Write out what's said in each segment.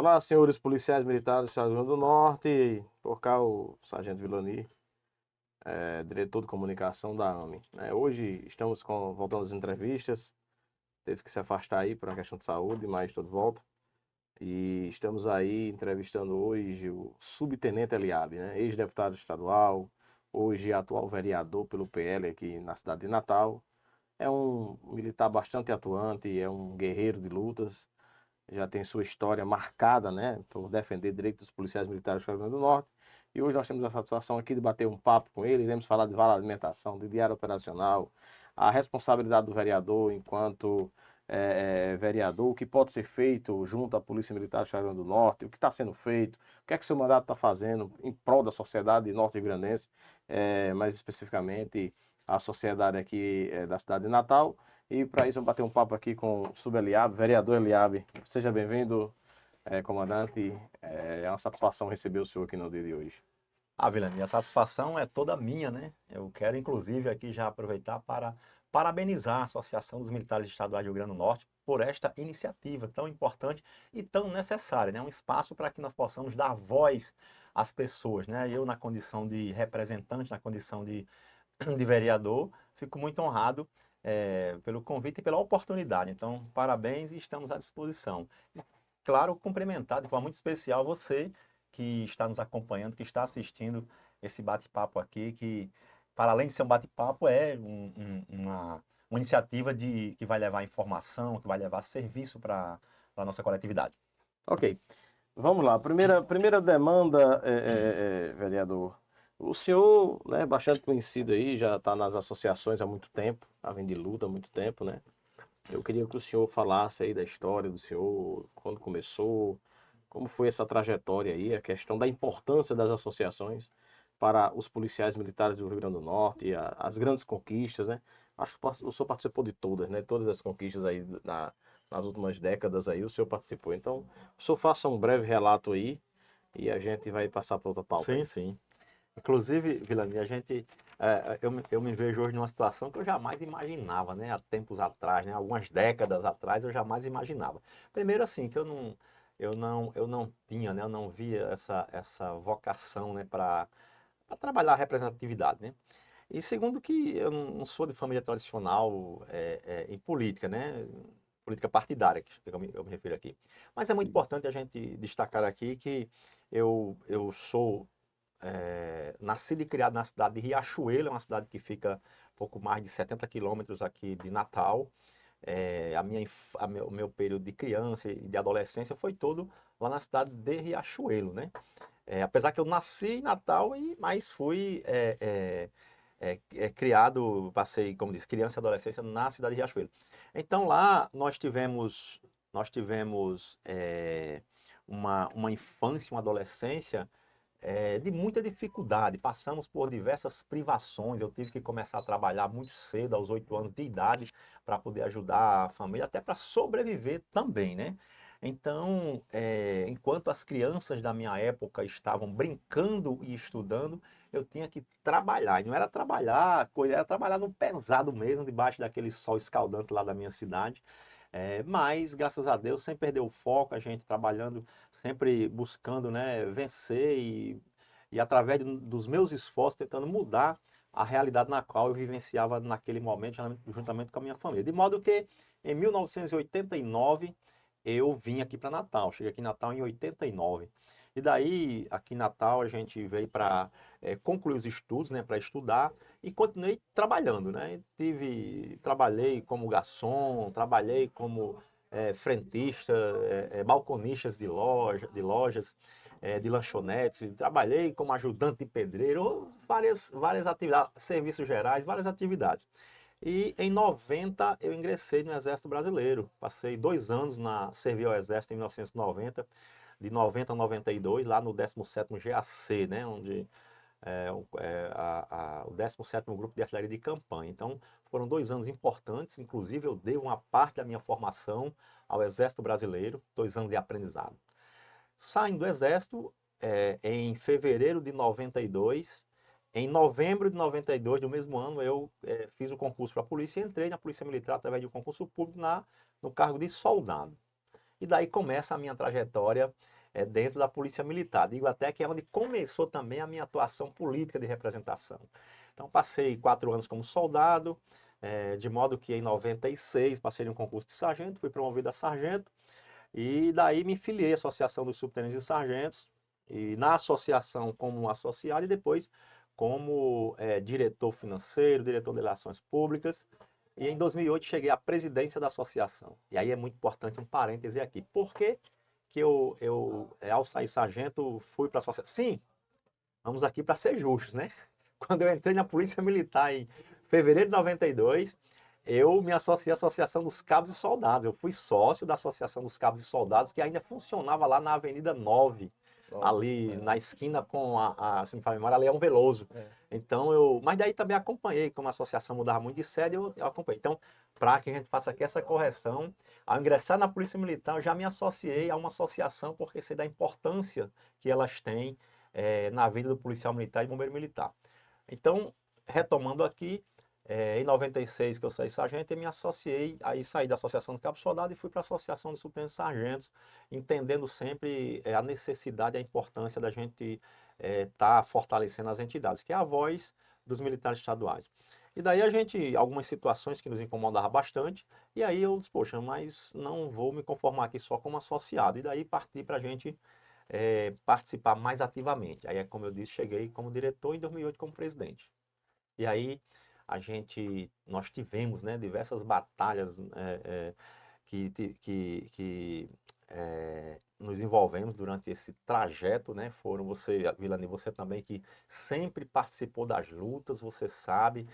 Olá, senhores policiais militares do Estado do Rio Grande do Norte, por cá o Sargento Vilani, diretor de comunicação da AME. Hoje estamos voltando às entrevistas, teve que se afastar aí por uma questão de saúde, mas estou de volta. E estamos aí entrevistando hoje o Subtenente Eliabe, ex-deputado estadual, hoje atual vereador pelo PL aqui na cidade de Natal. É um militar bastante atuante, é um guerreiro de lutas, já tem sua história marcada, por defender direitos dos policiais militares do Rio Grande do Norte. E hoje nós temos a satisfação aqui de bater um papo com ele, iremos falar de vale alimentação, de diário operacional, a responsabilidade do vereador enquanto vereador, o que pode ser feito junto à Polícia Militar do Rio Grande do Norte, o que está sendo feito, o que é que o seu mandato está fazendo em prol da sociedade norte-grandense, mais especificamente a sociedade aqui da cidade de Natal. E para isso, vamos bater um papo aqui com o Subeliabe, vereador Eliabe. Seja bem-vindo, comandante. É uma satisfação receber o senhor aqui no dia de hoje. Vilani, a satisfação é toda minha, né? Eu quero, inclusive, aqui já aproveitar para parabenizar a Associação dos Militares Estaduais do Rio Grande do Norte por esta iniciativa tão importante e tão necessária, né? Um espaço para que nós possamos dar voz às pessoas, né? Eu, na condição de representante, na condição de vereador, fico muito honrado pelo convite e pela oportunidade. Então, parabéns e estamos à disposição. E, claro, cumprimentar de forma muito especial você que está nos acompanhando, que está assistindo esse bate-papo aqui, que, para além de ser um bate-papo, é uma iniciativa que vai levar informação, que vai levar serviço para a nossa coletividade. Ok, vamos lá. Primeira demanda, vereador. O senhor, né, bastante conhecido aí, já está nas associações há muito tempo, está vindo de luta há muito tempo, né? Eu queria que o senhor falasse aí da história do senhor, quando começou, como foi essa trajetória aí, a questão da importância das associações para os policiais militares do Rio Grande do Norte, as grandes conquistas, né? Acho que o senhor participou de todas, né? Todas as conquistas aí nas últimas décadas aí, o senhor participou. Então, o senhor faça um breve relato aí e a gente vai passar para outra pauta Sim, aí. sim. Inclusive, Vilani, eu me vejo hoje numa situação que eu jamais imaginava, né? Há tempos atrás, né? Algumas décadas atrás, eu jamais imaginava. Primeiro, assim, que eu não tinha, né? Eu não via essa vocação, né? Para trabalhar a representatividade, né? E segundo que eu não sou de família tradicional em política, né? Política partidária, que eu me refiro aqui. Mas é muito importante a gente destacar aqui que eu sou nascido e criado na cidade de Riachuelo, é uma cidade que fica pouco mais de 70 quilômetros aqui de Natal. O meu período de criança e de adolescência foi todo lá na cidade de Riachuelo, né? Apesar que eu nasci em Natal, mas fui criado, passei, como diz, criança e adolescência na cidade de Riachuelo. Então lá nós tivemos uma infância, uma adolescência de muita dificuldade. Passamos por diversas privações. Eu tive que começar a trabalhar muito cedo, aos 8 anos de idade, para poder ajudar a família, até para sobreviver também, né? Então, enquanto as crianças da minha época estavam brincando e estudando, eu tinha que trabalhar. E não era trabalhar, era trabalhar no pesado mesmo, debaixo daquele sol escaldante lá da minha cidade. Mas, graças a Deus, sem perder o foco, a gente trabalhando, sempre buscando, né, vencer e através dos meus esforços, tentando mudar a realidade na qual eu vivenciava naquele momento, juntamente com a minha família. De modo que, em 1989, eu vim aqui para Natal. Cheguei aqui em Natal em 89. E daí, aqui em Natal, a gente veio para concluir os estudos, né, para estudar e continuei trabalhando, né? Trabalhei como garçom, trabalhei como frentista, balconistas de lojas, de lanchonetes, trabalhei como ajudante de pedreiro, várias atividades, serviços gerais, várias atividades. E em 90 eu ingressei no Exército Brasileiro. Passei 2 anos servi ao Exército em 1990, de 90 a 92, lá no 17º GAC, né, onde o 17º Grupo de Artilharia de Campanha. Então, foram 2 anos importantes, inclusive eu devo uma parte da minha formação ao Exército Brasileiro, 2 anos de aprendizado. Saindo do Exército, em fevereiro de 92, em novembro de 92 do mesmo ano, eu fiz o concurso para a polícia e entrei na Polícia Militar através de um concurso público no cargo de soldado. e daí começa a minha trajetória dentro da Polícia Militar. Digo até que é onde começou também a minha atuação política de representação. Então, passei 4 anos como soldado, de modo que em 96 passei em um concurso de sargento, fui promovido a sargento, e daí me filiei à Associação dos Subtenentes e Sargentos, e na associação como associado e depois como diretor financeiro, diretor de relações públicas. E em 2008 cheguei à presidência da associação. E aí é muito importante um parêntese aqui. Por que que ao sair sargento, fui para a associação? Sim, vamos aqui para ser justos, né? Quando eu entrei na Polícia Militar em fevereiro de 92, eu me associei à Associação dos Cabos e Soldados. Eu fui sócio da Associação dos Cabos e Soldados, que ainda funcionava lá na Avenida 9, ali na esquina com se me fala a memória, Leão Veloso. Então mas daí também acompanhei, como a associação mudava muito de sede, eu acompanhei. Então, para que a gente faça aqui essa correção, ao ingressar na Polícia Militar, eu já me associei a uma associação, porque sei da importância que elas têm na vida do policial militar e bombeiro militar. Então, retomando aqui, em 96 que eu saí sargento, eu me associei, aí saí da Associação dos Cabos Soldados e fui para a Associação dos Subtenentes e Sargentos, entendendo sempre a necessidade e a importância da gente estar fortalecendo as entidades, que é a voz dos militares estaduais. E daí algumas situações que nos incomodavam bastante, e aí eu disse, poxa, mas não vou me conformar aqui só como associado, e daí parti para a gente participar mais ativamente. Aí, como eu disse, cheguei como diretor e em 2008 como presidente. E aí nós tivemos, né, diversas batalhas que nos envolvemos durante esse trajeto, né? Foram você, Vilani, você também que sempre participou das lutas, você sabe,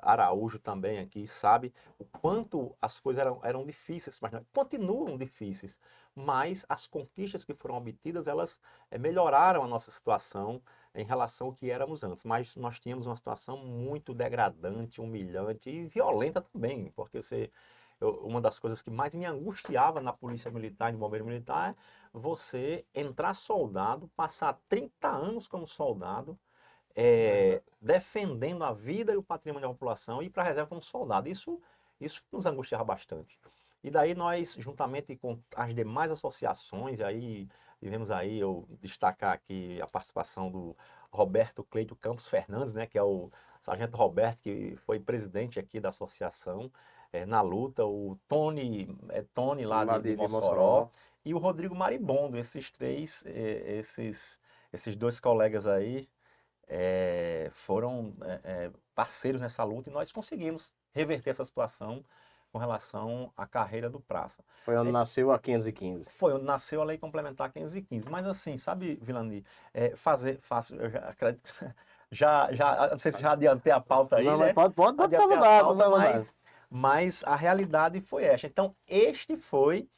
Araújo também aqui sabe o quanto as coisas eram difíceis, mas continuam difíceis, mas as conquistas que foram obtidas, elas melhoraram a nossa situação em relação ao que éramos antes, mas nós tínhamos uma situação muito degradante, humilhante e violenta também, porque uma das coisas que mais me angustiava na Polícia Militar e no Bombeiro Militar é você entrar soldado, passar 30 anos como soldado, defendendo a vida e o patrimônio da população e ir para a reserva como soldado. Isso nos angustiava bastante. E daí nós, juntamente com as demais associações, aí tivemos aí, eu destacar aqui a participação do Roberto Cleito Campos Fernandes, né, que é o Sargento Roberto, que foi presidente aqui da associação, na luta, o Tony lá de Mossoró, e o Rodrigo Maribondo, esses três, esses dois colegas aí foram parceiros nessa luta e nós conseguimos reverter essa situação com relação à carreira do praça. Foi onde nasceu a 515. Foi onde nasceu a Lei Complementar 515. Mas assim, sabe, Vilani, fácil, eu já acredito, não sei se já adiantei a pauta aí, não, né? Pode ficar à vontade, mas a realidade foi esta. Então, este foi,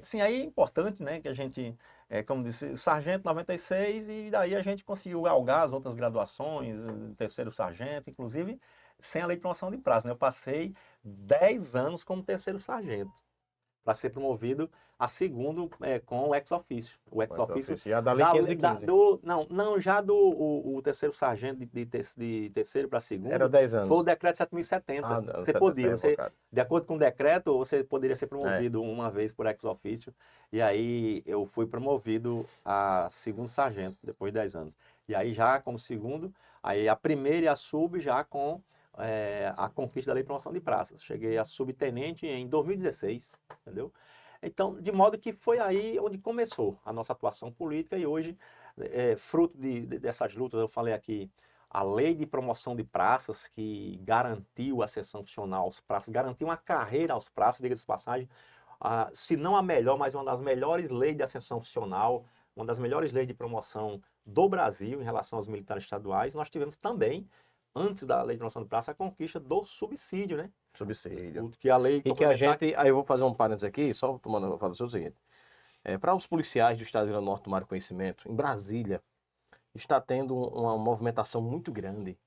sim, aí é importante, né, que a gente, como disse, sargento 96, e daí a gente conseguiu galgar as outras graduações, terceiro sargento, inclusive, sem a lei de promoção de prazo, né? Eu passei 10 anos como terceiro sargento, para ser promovido a segundo com o ex-ofício. O ex-ofício já da lei 515. Já o terceiro sargento de terceiro para segundo. Era 10 anos. Foi o decreto 7070. Você podia, de acordo com o decreto, você poderia ser promovido uma vez por ex-ofício. E aí eu fui promovido a segundo sargento, depois de 10 anos. E aí já como segundo, aí a primeira e a sub já com a conquista da Lei de Promoção de Praças. Cheguei a subtenente em 2016, entendeu? Então, de modo que foi aí onde começou a nossa atuação política e hoje, fruto dessas lutas, eu falei aqui, a Lei de Promoção de Praças, que garantiu a sessão funcional aos praças, garantiu uma carreira aos praças, diga-se de passagem, se não a melhor, mas uma das melhores leis de ascensão funcional, uma das melhores leis de promoção do Brasil em relação aos militares estaduais. Nós tivemos também, antes da Lei de Promoção de Praça, a conquista do subsídio, né? Subsídio. Que a lei aí eu vou fazer um parênteses aqui, só tomando para o seguinte. Para os policiais do estado do Rio Grande do Norte tomarem conhecimento, em Brasília está tendo uma movimentação muito grande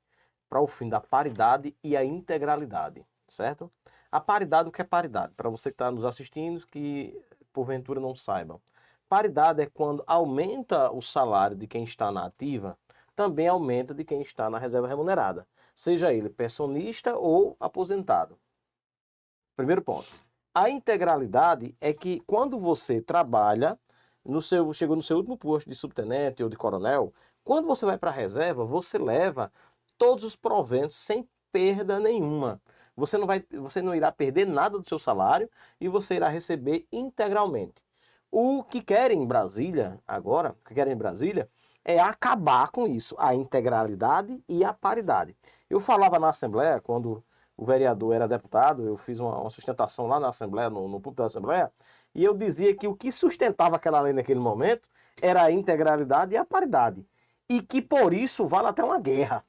para o fim da paridade e a integralidade, certo? A paridade, o que é paridade? Para você que está nos assistindo, que porventura não saibam. Paridade é quando aumenta o salário de quem está na ativa, também aumenta de quem está na reserva remunerada, seja ele pensionista ou aposentado. Primeiro ponto. A integralidade é que quando você trabalha, chegou no seu último posto de subtenente ou de coronel, quando você vai para a reserva, você leva todos os proventos sem perda nenhuma. Você não irá perder nada do seu salário e você irá receber integralmente. O que querem em Brasília agora, o que querem em Brasília é acabar com isso, a integralidade e a paridade. Eu falava na Assembleia, quando o vereador era deputado, eu fiz uma sustentação lá na Assembleia, no púlpito da Assembleia, e eu dizia que o que sustentava aquela lei naquele momento era a integralidade e a paridade. E que por isso vale até uma guerra.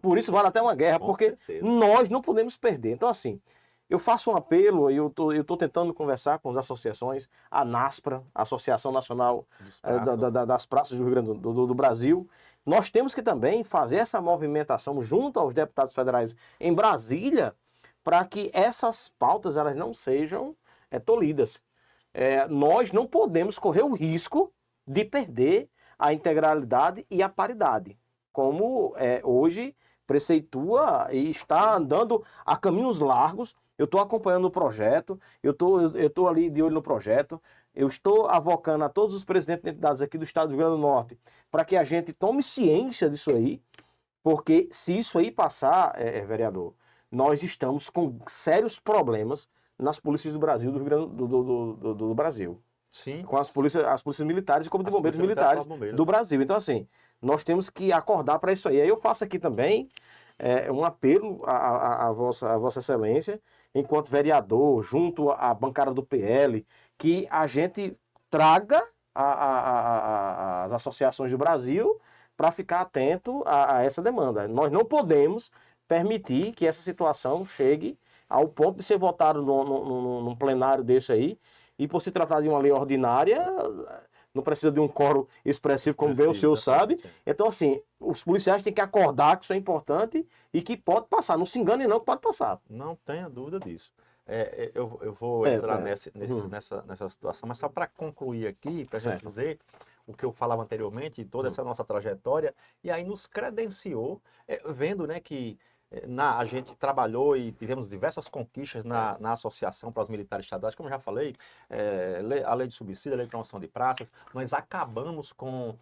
Por isso vale até uma guerra, porque nós não podemos perder. Então, assim, eu faço um apelo, e eu tô tentando conversar com as associações, a NASPRA, Associação Nacional das Praças do Rio Grande do Brasil. Nós temos que também fazer essa movimentação junto aos deputados federais em Brasília, para que essas pautas elas não sejam tolhidas. Nós não podemos correr o risco de perder a integralidade e a paridade, como hoje preceitua e está andando a caminhos largos. Eu estou acompanhando o projeto, eu tô ali de olho no projeto, eu estou avocando a todos os presidentes de entidades aqui do estado do Rio Grande do Norte para que a gente tome ciência disso aí, porque se isso aí passar, vereador, nós estamos com sérios problemas nas polícias do Brasil, do Rio Grande do Brasil. Sim. Com as polícias militares e como de bombeiros militares do Brasil. Então, assim, nós temos que acordar para isso aí. Aí eu faço aqui também um apelo à Vossa Excelência, enquanto vereador, junto à bancada do PL, que a gente traga as associações do Brasil para ficar atento a essa demanda. Nós não podemos permitir que essa situação chegue ao ponto de ser votado num plenário desse aí, e por se tratar de uma lei ordinária, não precisa de um quórum expressivo, como bem o senhor sabe. Então, assim, os policiais têm que acordar que isso é importante e que pode passar. Não se engane não, que pode passar. Não tenha dúvida disso. Eu vou entrar nessa situação, mas só para concluir aqui, para a gente dizer o que eu falava anteriormente, toda essa nossa trajetória, e aí nos credenciou, vendo, né, que a gente trabalhou e tivemos diversas conquistas na Associação para os Militares Estaduais, como já falei, a lei de subsídio, a lei de promoção de praças. Nós acabamos com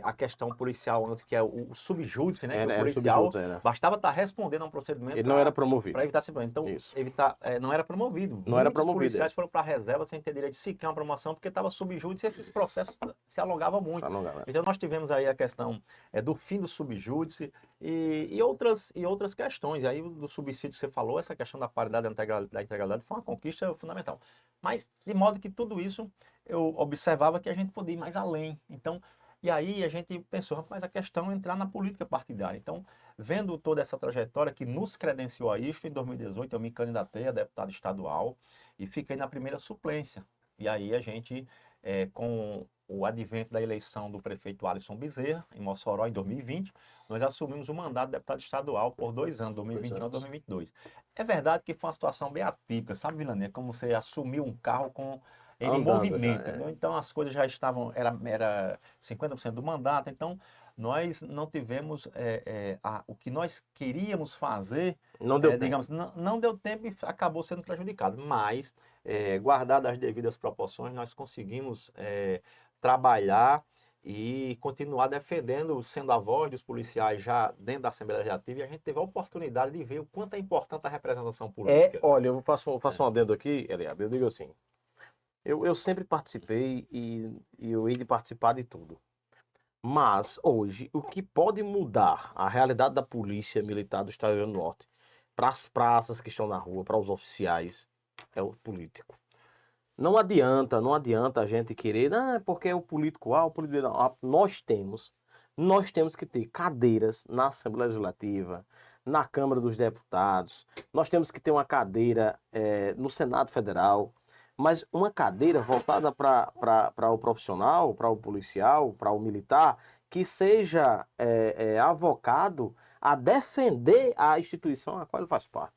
a questão policial antes, que é o subjúdice, né? Que o policial bastava estar respondendo a um procedimento. Ele não era promovido. Para evitar simplesmente. Então, não era promovido. Não era promovido. Os policiais foram para a reserva sem ter direito de sequer uma promoção, porque estava subjúdice e esses processos se alongavam muito. Então, nós tivemos aí a questão do fim do subjúdice e outras questões. E aí, do subsídio que você falou, essa questão da paridade da integralidade foi uma conquista fundamental. Mas, de modo que tudo isso, eu observava que a gente podia ir mais além. Então, e aí a gente pensou, mas a questão é entrar na política partidária. Então, vendo toda essa trajetória que nos credenciou a isto, em 2018 eu me candidatei a deputado estadual e fiquei na primeira suplência. E aí a gente, com o advento da eleição do prefeito Alisson Bezerra, em Mossoró, em 2020, nós assumimos o mandato de deputado estadual por 2 anos, 2021 a 2022. É verdade que foi uma situação bem atípica, sabe, Vilani? É como você assumiu um carro com ele em movimento. Então as coisas já estavam, era 50% do mandato, então nós não tivemos o que nós queríamos fazer, não deu digamos, não deu tempo e acabou sendo prejudicado, mas guardadas as devidas proporções, nós conseguimos trabalhar e continuar defendendo, sendo a voz dos policiais já dentro da Assembleia Legislativa, e a gente teve a oportunidade de ver o quanto é importante a representação política. Olha, eu faço um adendo aqui, Eliabe, eu digo assim, eu sempre participei e eu hei de participar de tudo. Mas, hoje, o que pode mudar a realidade da polícia militar do Estado do Rio Grande do Norte para as praças que estão na rua, para os oficiais, é o político. Não adianta a gente querer, porque é o político A, o político B. Não. Nós temos que ter cadeiras na Assembleia Legislativa, na Câmara dos Deputados, nós temos que ter uma cadeira no Senado Federal, mas uma cadeira voltada para o profissional, para o policial, para o militar, que seja avocado a defender a instituição a qual ele faz parte.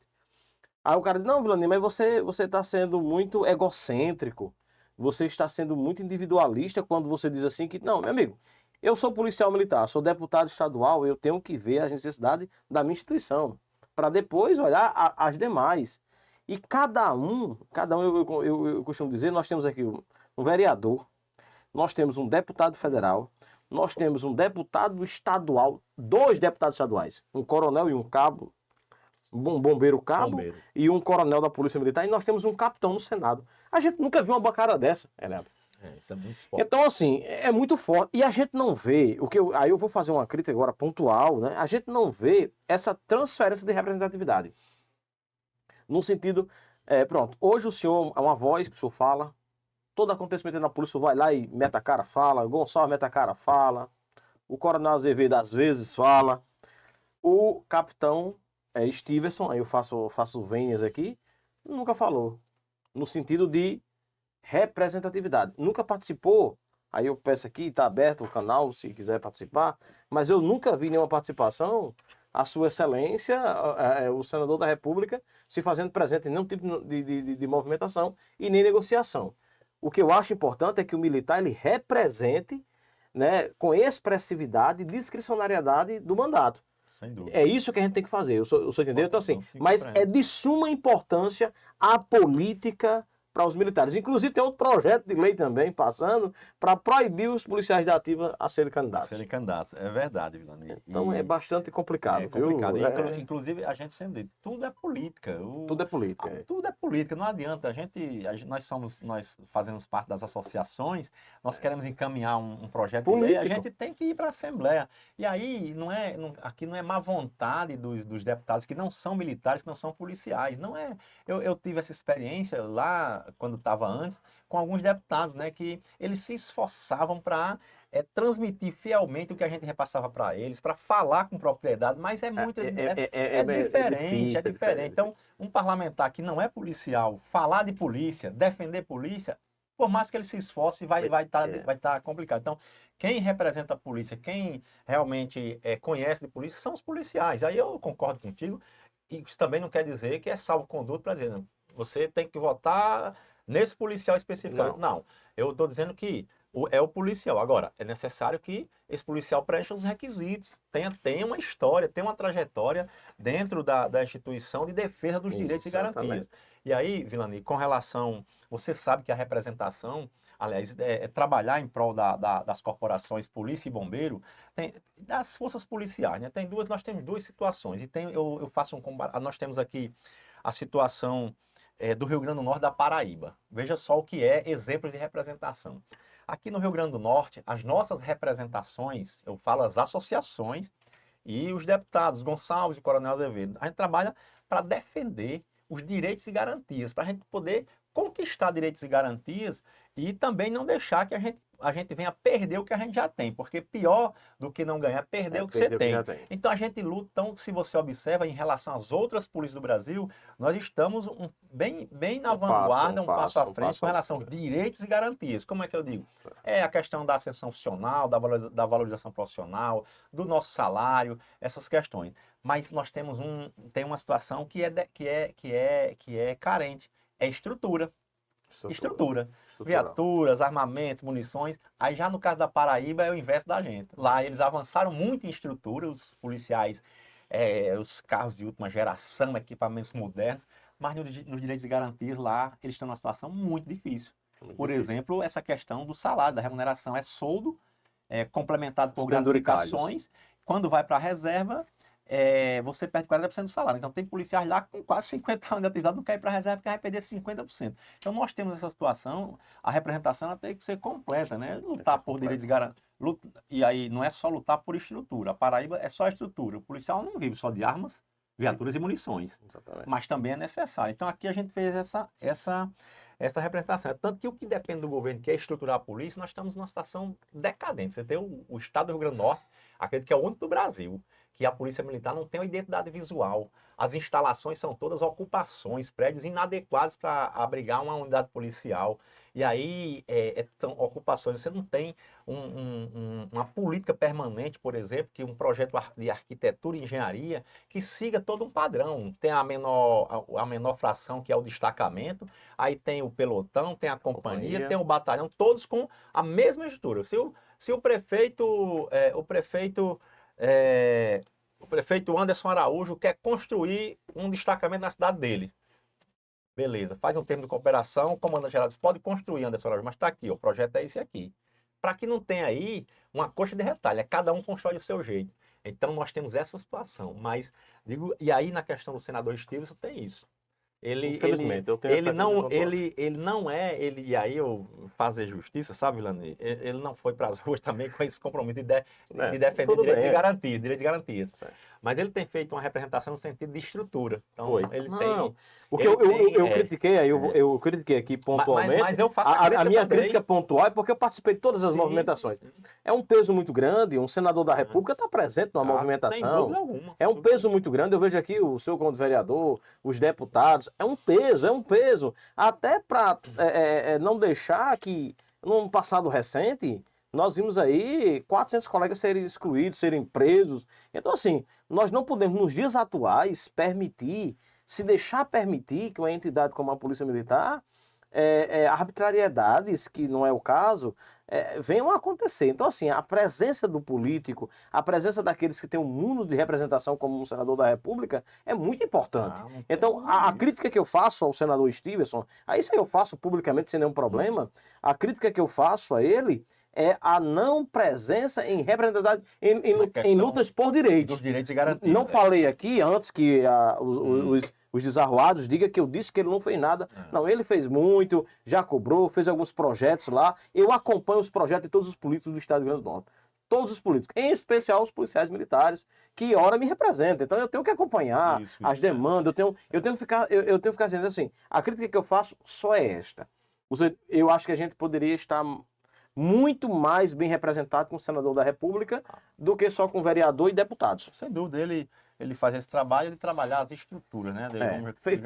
Aí o cara diz, não, Vilani, mas você está sendo muito egocêntrico, você está sendo muito individualista quando você diz assim que, não, meu amigo, eu sou policial militar, sou deputado estadual, eu tenho que ver as necessidades da minha instituição, para depois olhar as demais. E cada um eu costumo dizer, nós temos aqui um vereador, nós temos um deputado federal, nós temos um deputado estadual, 2 deputados estaduais, um coronel e um cabo, um bombeiro cabo Bombeiro. e um coronel da Polícia Militar, e nós temos um capitão no Senado. A gente nunca viu uma bancada dessa, Renato. Isso é muito forte. Então, assim, é muito forte. E a gente não vê, aí eu vou fazer uma crítica agora pontual, né? A gente não vê essa transferência de representatividade. No sentido, pronto, hoje o senhor é uma voz que o senhor fala, todo acontecimento na polícia, o senhor vai lá e mete a cara, fala, Gonçalves mete a cara, fala, o coronel Azevedo às vezes fala, o capitão Stevenson, aí eu faço vênias aqui, nunca falou, no sentido de representatividade. Nunca participou, aí eu peço aqui, está aberto o canal, se quiser participar, mas eu nunca vi nenhuma participação, a sua excelência, o senador da República, se fazendo presente em nenhum tipo de movimentação e nem negociação. O que eu acho importante é que o militar ele represente, né, com expressividade e discricionariedade do mandato. Sem dúvida. É isso que a gente tem que fazer, eu sou entendendo? Então, assim, Não mas é de suma importância a política para os militares. Inclusive, tem outro projeto de lei também passando para proibir os policiais da ativa a serem candidatos. É verdade, Vilani. Então, é bastante complicado. É complicado. Viu? Inclusive, a gente sempre diz, tudo é política. Tudo é política. Tudo é política, não adianta. Nós fazemos parte das associações, nós queremos encaminhar um projeto Político. de lei, a gente tem que ir para a Assembleia. E aí, aqui não é má vontade dos deputados que não são militares, que não são policiais. Não é. Eu tive essa experiência lá, quando estava antes, com alguns deputados, né, que eles se esforçavam para transmitir fielmente o que a gente repassava para eles, para falar com propriedade, mas é muito diferente, é diferente. Então, um parlamentar que não é policial, falar de polícia, defender polícia, por mais que ele se esforce, vai tá complicado. Então, quem representa a polícia, quem realmente conhece de polícia, são os policiais. Aí eu concordo contigo, e isso também não quer dizer que é salvo-conduto para dizer, você tem que votar nesse policial especificamente. Não, eu estou dizendo que é o policial. Agora, é necessário que esse policial preencha os requisitos, tenha uma história, tenha uma trajetória dentro da instituição de defesa dos direitos e garantias. E aí, Vilani, com relação, você sabe que a representação, aliás, trabalhar em prol das corporações polícia e bombeiro, das forças policiais, né? Nós temos 2 situações, e eu faço nós temos aqui a situação do Rio Grande do Norte, da Paraíba. Veja só o que é exemplos de representação. Aqui no Rio Grande do Norte, as nossas representações, eu falo as associações e os deputados, Gonçalves e Coronel Azevedo, a gente trabalha para defender os direitos e garantias, para a gente poder conquistar direitos e garantias e também não deixar que a gente venha perder o que a gente já tem, porque pior do que não ganhar é perder o que você tem. Então a gente luta, então, se você observa em relação às outras polícias do Brasil, nós estamos bem na vanguarda, um passo à frente com relação aos direitos e garantias. Como é que eu digo? É a questão da ascensão funcional, da valorização profissional, do nosso salário, essas questões. Mas nós tem uma situação que é carente, é estrutura. Viaturas, armamentos, munições. Aí já no caso da Paraíba é o inverso da gente. Lá eles avançaram muito em estrutura, os policiais, os carros de última geração, equipamentos modernos, mas nos direitos e garantias lá eles estão numa situação muito difícil. Por exemplo, essa questão do salário, da remuneração, é soldo, complementado por gratificações. Quando vai para a reserva, você perde 40% do salário. Então tem policiais lá com quase 50 anos de atividade, não quer ir para a reserva porque vai perder 50%. Então nós temos essa situação, a representação ela tem que ser completa, né? Lutar por direitos e garantias. E aí não é só lutar por estrutura. A Paraíba é só estrutura. O policial não vive só de armas, viaturas e munições. Exatamente. Mas também é necessário. Então aqui a gente fez essa representação. Tanto que o que depende do governo, que é estruturar a polícia, nós estamos numa situação decadente. Você tem o estado do Rio Grande do Norte, acredito que é o único do Brasil, que a polícia militar não tem uma identidade visual. As instalações são todas ocupações, prédios inadequados para abrigar uma unidade policial. E aí, são ocupações. Você não tem uma política permanente, por exemplo, que um projeto de arquitetura e engenharia que siga todo um padrão. Tem a menor fração, que é o destacamento, aí tem o pelotão, tem a companhia, tem o batalhão, todos com a mesma estrutura. Se o prefeito Anderson Araújo quer construir um destacamento na cidade dele, Beleza, faz um termo de cooperação, o comandante geral diz, pode construir, Anderson Araújo, mas está aqui, ó, o projeto é esse aqui. Para que não tenha aí uma coxa de retalho, cada um constrói do seu jeito. Então nós temos essa situação, mas digo, e aí na questão do senador Stevenson tem isso. Infelizmente, eu tenho essa pontual. Ele não é, e aí eu fazer justiça, sabe, Vilani? Ele não foi para as ruas também com esse compromisso de defender tudo direito bem, de garantia, direito de garantias. É. Mas ele tem feito uma representação no sentido de estrutura. Então, Foi. ele Não, tem. o que Ele eu tem, critiquei, eu critiquei aqui pontualmente. mas eu faço a A crítica minha também. crítica pontual é porque eu participei de todas as Sim, movimentações. sim, sim. É um peso muito grande, um senador da É. República está presente numa Sem movimentação. dúvida alguma. É um peso muito grande. Eu vejo aqui o seu como vereador, os deputados. É um peso, é um peso. Até para não deixar que, num passado recente, nós vimos aí 400 colegas serem excluídos, serem presos. Então, assim, nós não podemos, nos dias atuais, permitir, se deixar permitir que uma entidade como a Polícia Militar, arbitrariedades, que não é o caso, venham a acontecer. Então, assim, a presença do político, a presença daqueles que têm um mundo de representação como um senador da República é muito importante. Não tem Então, dúvida a disso. crítica que eu faço ao senador Stevenson, aí isso aí eu faço publicamente sem nenhum problema, a crítica que eu faço a ele é a não presença em representatividade, Na em questão lutas por dos direitos. direitos e garantias. Não falei aqui antes que os desarruados digam que eu disse que ele não fez nada. Não, ele fez muito, já cobrou, fez alguns projetos lá. Eu acompanho os projetos de todos os políticos do Estado do Rio Grande do Norte. Todos os políticos, em especial os policiais militares, que ora me representam. Então eu tenho que acompanhar as demandas, eu tenho que ficar dizendo assim, a crítica que eu faço só é esta. Eu acho que a gente poderia estar muito mais bem representado com o senador da República do que só com vereador e deputados. Sem dúvida, ele faz esse trabalho de trabalhar as estruturas, né?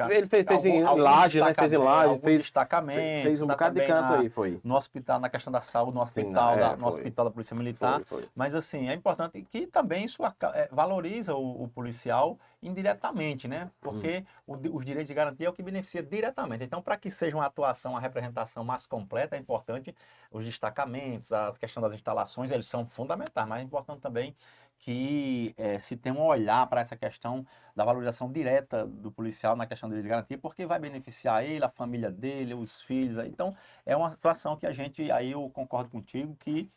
Ele fez em Laje, né? Fez em Laje, fez destacamentos, fez um bocado de canto aí, foi. No hospital, na questão da saúde, no Sim, hospital da Polícia Militar. Foi. Mas, assim, é importante que também isso valoriza o policial indiretamente, né? Porque os direitos de garantia é o que beneficia diretamente. Então, para que seja uma atuação, uma representação mais completa, é importante os destacamentos, a questão das instalações, eles são fundamentais, mas é importante também que se tem um olhar para essa questão da valorização direta do policial na questão de garantia, porque vai beneficiar ele, a família dele, os filhos. Então, é uma situação que a gente, aí eu concordo contigo, que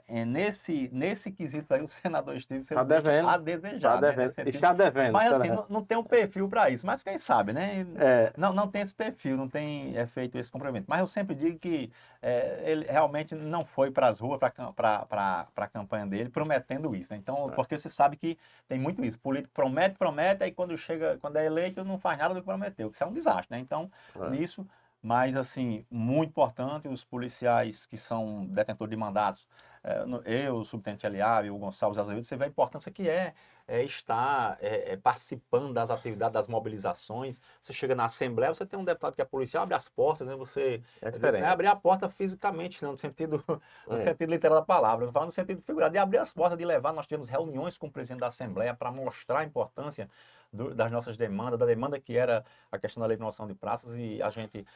nesse quesito aí o senador Esteves Está devendo. a desejar. Está devendo. Está devendo. Mas assim, não tem um perfil para isso. Mas quem sabe, né? Não tem esse perfil, não tem feito esse comprometimento. Mas eu sempre digo que ele realmente não foi para as ruas, para a campanha dele, prometendo isso. Né? Então, porque você sabe que tem muito isso. Político promete, aí quando é eleito não faz nada do que prometeu. Que isso é um desastre, né? Então, nisso... Mas, assim, muito importante, os policiais que são detentores de mandatos, eu, o subtenente Eliab, o Gonçalves Azevedo, você vê a importância que estar participando das atividades, das mobilizações. Você chega na Assembleia, você tem um deputado que é policial, abre as portas, né? Você não é abrir a porta fisicamente, não, no sentido literal da palavra, não falando no sentido figurado, de abrir as portas, de levar. Nós tivemos reuniões com o presidente da Assembleia para mostrar a importância das nossas demandas, da demanda que era a questão da lei de promoção de praças, e a gente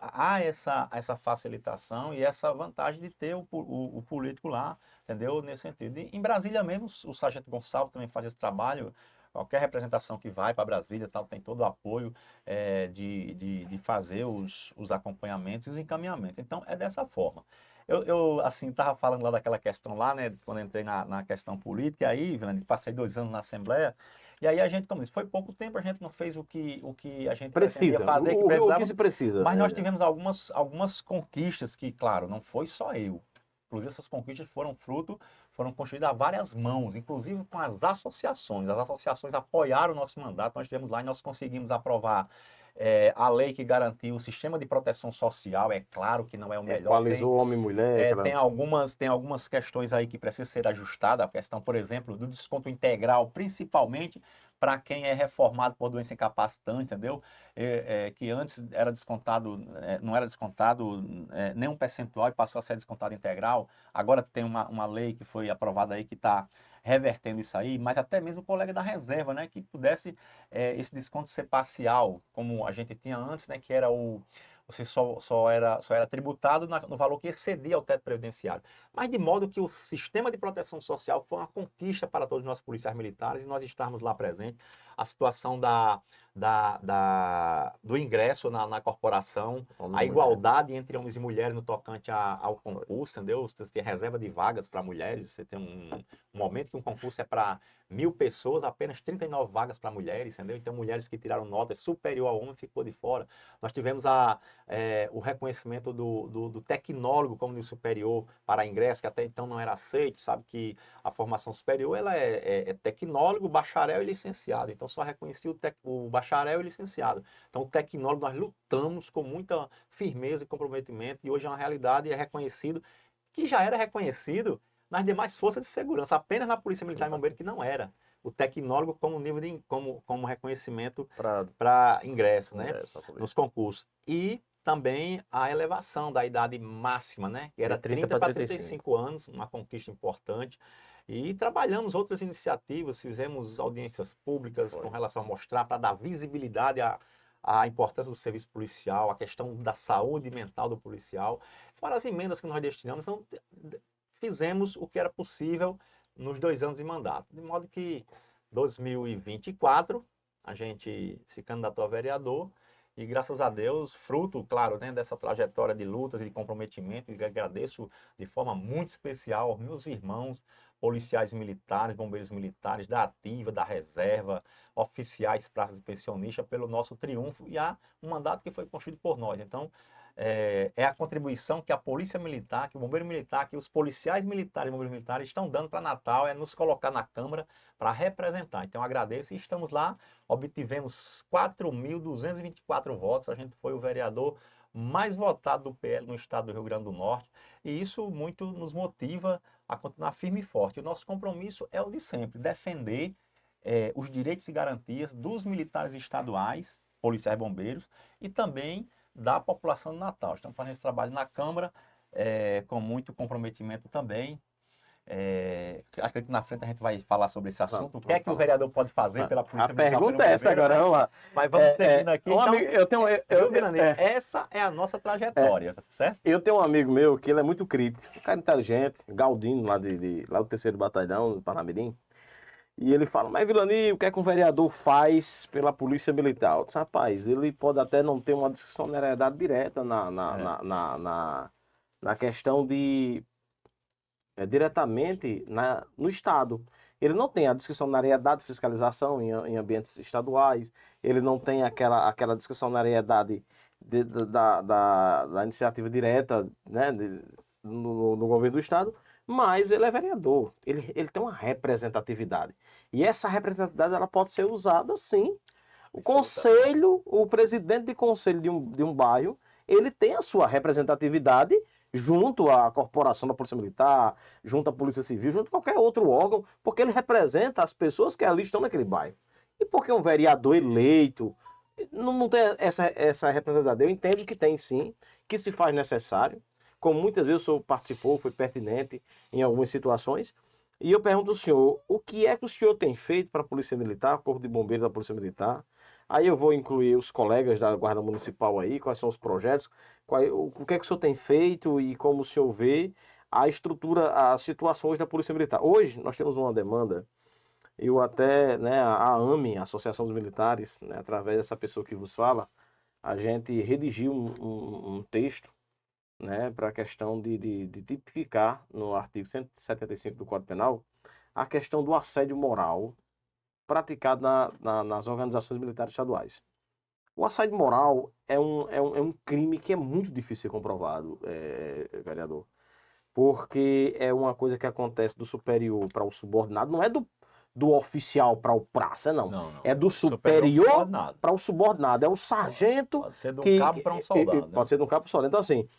há essa facilitação e essa vantagem de ter o político lá, entendeu? Nesse sentido. E em Brasília mesmo, o sargento Gonçalves também faz esse trabalho. Qualquer representação que vai para Brasília tal, tem todo o apoio de fazer os acompanhamentos e os encaminhamentos. Então, é dessa forma. Eu assim, estava falando lá daquela questão lá, né, quando entrei na questão política, e aí, Vilani, passei 2 anos na Assembleia, e aí a gente, como disse, foi pouco tempo, a gente não fez o que a gente precisa fazer, o que se precisa. Mas nós tivemos algumas conquistas que, claro, não foi só eu. Inclusive, essas conquistas foram construídas a várias mãos, inclusive com as associações. As associações apoiaram o nosso mandato, nós estivemos lá e nós conseguimos aprovar a lei que garantiu o sistema de proteção social. É claro que não é o melhor. Equalizou homem e mulher. Tem algumas questões aí que precisam ser ajustadas. A questão, por exemplo, do desconto integral, principalmente para quem é reformado por doença incapacitante, entendeu? Que antes era descontado, não era descontado nenhum percentual e passou a ser descontado integral. Agora tem uma lei que foi aprovada aí que está revertendo isso aí, mas até mesmo o colega da reserva, né, que pudesse esse desconto ser parcial, como a gente tinha antes, né, que era o você só era tributado no valor que excedia o teto previdenciário. Mas de modo que o sistema de proteção social foi uma conquista para todos nós policiais militares e nós estarmos lá presentes. A situação do ingresso na corporação, a igualdade entre homens e mulheres no tocante ao concurso, entendeu? Você tem reserva de vagas para mulheres, você tem um momento que um concurso é para 1.000 pessoas, apenas 39 vagas para mulheres, entendeu? Então, mulheres que tiraram nota superior ao homem ficou de fora. Nós tivemos o reconhecimento do tecnólogo como nível superior para ingresso, que até então não era aceito, sabe que a formação superior ela é tecnólogo, bacharel e licenciado, então só reconhecia o bacharel e licenciado. Então, o tecnólogo nós lutamos com muita firmeza e comprometimento, e hoje é uma realidade e é reconhecido, que já era reconhecido nas demais forças de segurança, apenas na Polícia Militar e Bombeiro que não era. O tecnólogo como nível como reconhecimento para ingresso, né, nos concursos. E também a elevação da idade máxima, né, que era 30 para 35 anos, uma conquista importante. E trabalhamos outras iniciativas, fizemos audiências públicas com relação a mostrar, para dar visibilidade à importância do serviço policial, a questão da saúde mental do policial. Fora as emendas que nós destinamos, então fizemos o que era possível nos 2 anos de mandato. De modo que 2024 a gente se candidatou a vereador e, graças a Deus, fruto, claro, né, dessa trajetória de lutas e de comprometimento, e agradeço de forma muito especial aos meus irmãos policiais militares, bombeiros militares, da ativa, da reserva, oficiais, praças e pensionistas, pelo nosso triunfo e um mandato que foi construído por nós. Então, é a contribuição que a Polícia Militar, que o Bombeiro Militar, que os policiais militares e bombeiros militares estão dando para Natal, é nos colocar na Câmara para representar. Então, agradeço e estamos lá, obtivemos 4.224 votos, a gente foi o vereador mais votado do PL no estado do Rio Grande do Norte, e isso muito nos motiva a continuar firme e forte. O nosso compromisso é o de sempre, defender os direitos e garantias dos militares estaduais, policiais e bombeiros, e também da população de Natal. Estamos fazendo esse trabalho na Câmara, com muito comprometimento também. Acredito que na frente a gente vai falar sobre esse assunto. O que é que o vereador pode fazer pela Polícia Militar? A pergunta é essa agora, vamos lá. Mas vamos terminar aqui. Então, essa é a nossa trajetória, certo? Eu tenho um amigo meu que ele é muito crítico, um cara inteligente, Galdino, lá do 3º Batalhão, do Parnamirim. E ele fala, mas Vilani, o que é que um vereador faz pela Polícia Militar? Eu disse, rapaz, ele pode até não ter uma discricionariedade direta na questão de... diretamente no Estado. Ele não tem a discricionariedade de fiscalização em ambientes estaduais, ele não tem aquela discricionariedade da iniciativa direta, né, no governo do Estado, mas ele é vereador, ele tem uma representatividade. E essa representatividade ela pode ser usada, sim. O conselho, o presidente de conselho de um bairro, ele tem a sua representatividade junto à corporação da Polícia Militar, junto à Polícia Civil, junto a qualquer outro órgão, porque ele representa as pessoas que ali estão naquele bairro. E porque um vereador eleito não tem essa representatividade, eu entendo que tem sim, que se faz necessário, como muitas vezes o senhor participou, foi pertinente em algumas situações, e eu pergunto ao senhor, o que é que o senhor tem feito para a Polícia Militar, Corpo de Bombeiros da Polícia Militar? Aí eu vou incluir os colegas da Guarda Municipal aí, quais são os projetos, o que é que o senhor tem feito e como o senhor vê a estrutura, as situações da Polícia Militar. Hoje nós temos uma demanda, eu até, né, a AME, a Associação dos Militares, né, através dessa pessoa que vos fala, a gente redigiu um texto, né, para a questão de tipificar no artigo 175 do Código Penal a questão do assédio moral praticado nas organizações militares estaduais. O assédio moral é um crime que é muito difícil de ser comprovado, vereador, porque é uma coisa que acontece do superior para o subordinado, não é do oficial para o praça, não. Não. É do superior para o subordinado, é o sargento... Pode ser de um cabo para um soldado. Pode ser de um cabo para um soldado. Então, assim,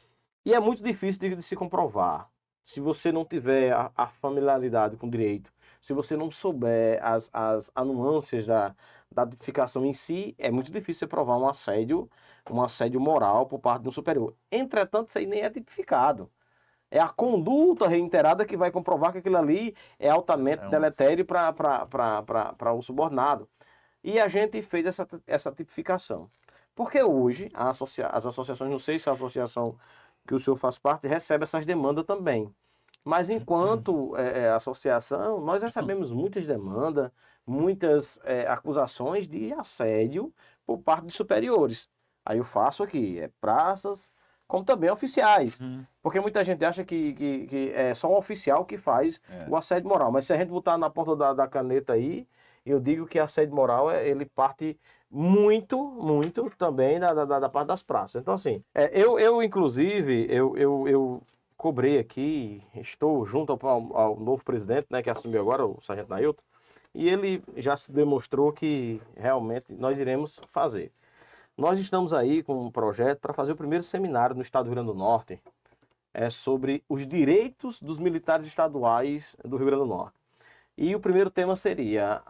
e é muito difícil de se comprovar. Se você não tiver a familiaridade com o direito, se você não souber as nuances da tipificação em si, é muito difícil você provar um assédio moral por parte de um superior. Entretanto, isso aí nem é tipificado. É a conduta reiterada que vai comprovar que aquilo ali é altamente deletério para o subordinado. E a gente fez essa tipificação. Porque hoje as associações, não sei se a associação que o senhor faz parte recebe essas demandas também. Mas enquanto associação, nós recebemos muitas demandas, muitas acusações de assédio por parte de superiores. Aí eu faço aqui, praças, como também oficiais. Porque muita gente acha que é só o oficial que faz o assédio moral. Mas se a gente botar na ponta da caneta aí, eu digo que assédio moral, ele parte muito também da parte das praças. Então, assim, eu inclusive, eu cobrei aqui, estou junto ao novo presidente, né, que assumiu agora, o Sargento Nailton, e ele já se demonstrou que realmente nós iremos fazer. Nós estamos aí com um projeto para fazer o primeiro seminário no estado do Rio Grande do Norte, sobre os direitos dos militares estaduais do Rio Grande do Norte. E o primeiro tema seria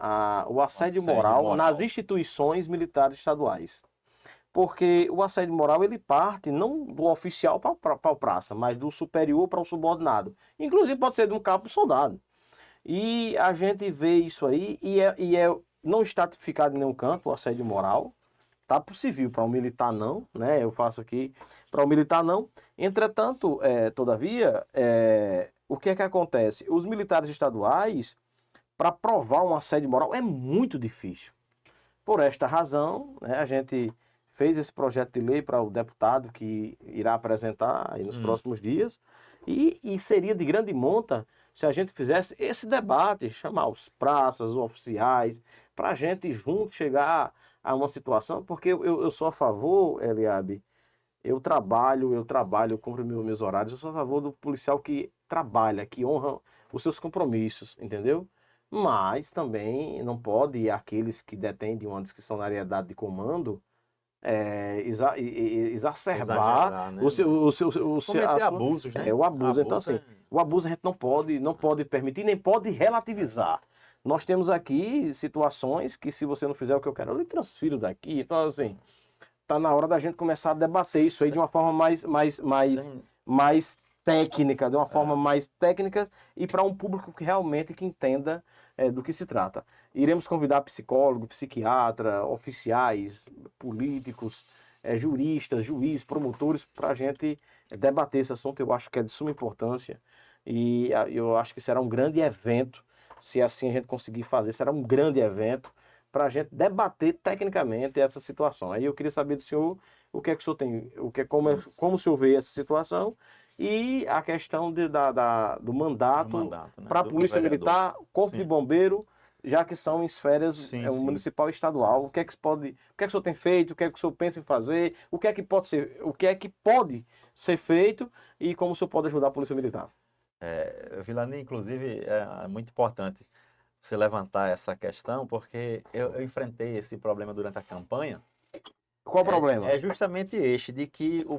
o assédio moral nas instituições militares estaduais. Porque o assédio moral, ele parte não do oficial para o praça, mas do superior para o subordinado. Inclusive pode ser de um cabo soldado. E a gente vê isso aí não está tipificado em nenhum canto o assédio moral. Tá para o civil, para o militar não, né? Eu faço aqui para o militar não. Entretanto, todavia, o que é que acontece? Os militares estaduais, para provar um assédio moral, é muito difícil. Por esta razão, né, a gente fez esse projeto de lei para o deputado que irá apresentar aí nos próximos dias, e seria de grande monta se a gente fizesse esse debate, chamar os praças, os oficiais, para a gente junto chegar a uma situação, porque eu sou a favor, Eliabe, eu trabalho, cumpro meus horários, eu sou a favor do policial que trabalha, que honra os seus compromissos, entendeu? Mas também não pode aqueles que detêm de uma discricionariedade de comando exacerbar né? Cometer abusos, né? O abuso. Então, assim, o abuso a gente não pode permitir, nem pode relativizar. Nós temos aqui situações que, se você não fizer o que eu quero, eu lhe transfiro daqui. Então, assim, tá na hora da gente começar a debater isso aí de uma forma mais técnica, de uma forma mais técnica e para um público que realmente entenda do que se trata. Iremos convidar psicólogo, psiquiatra, oficiais, políticos, juristas, juízes, promotores, para a gente debater esse assunto. Eu acho que é de suma importância e eu acho que será um grande evento, se assim a gente conseguir fazer, será um grande evento para a gente debater tecnicamente essa situação. Aí eu queria saber do senhor o que é que o senhor tem, como o senhor vê essa situação e a questão do mandato, né, para a Polícia Militar, Corpo de Bombeiro, já que são em esferas municipal e estadual. O que é que o senhor tem feito? O que é que o senhor pensa em fazer? O que é que pode ser feito e como o senhor pode ajudar a Polícia Militar? Vilani, inclusive, é muito importante você levantar essa questão, porque eu enfrentei esse problema durante a campanha. Qual o problema? É justamente este, de que o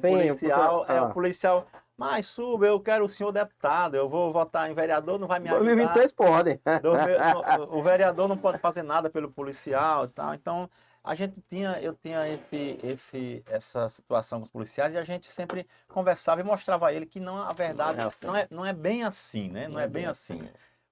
policial, mas suba, eu quero o senhor deputado, eu vou votar em vereador, não vai me ajudar. 2023 pode. O vereador não pode fazer nada pelo policial e tal. Então, eu tinha essa situação com os policiais e a gente sempre conversava e mostrava a ele que não, a verdade não é bem assim, né? Não é bem assim.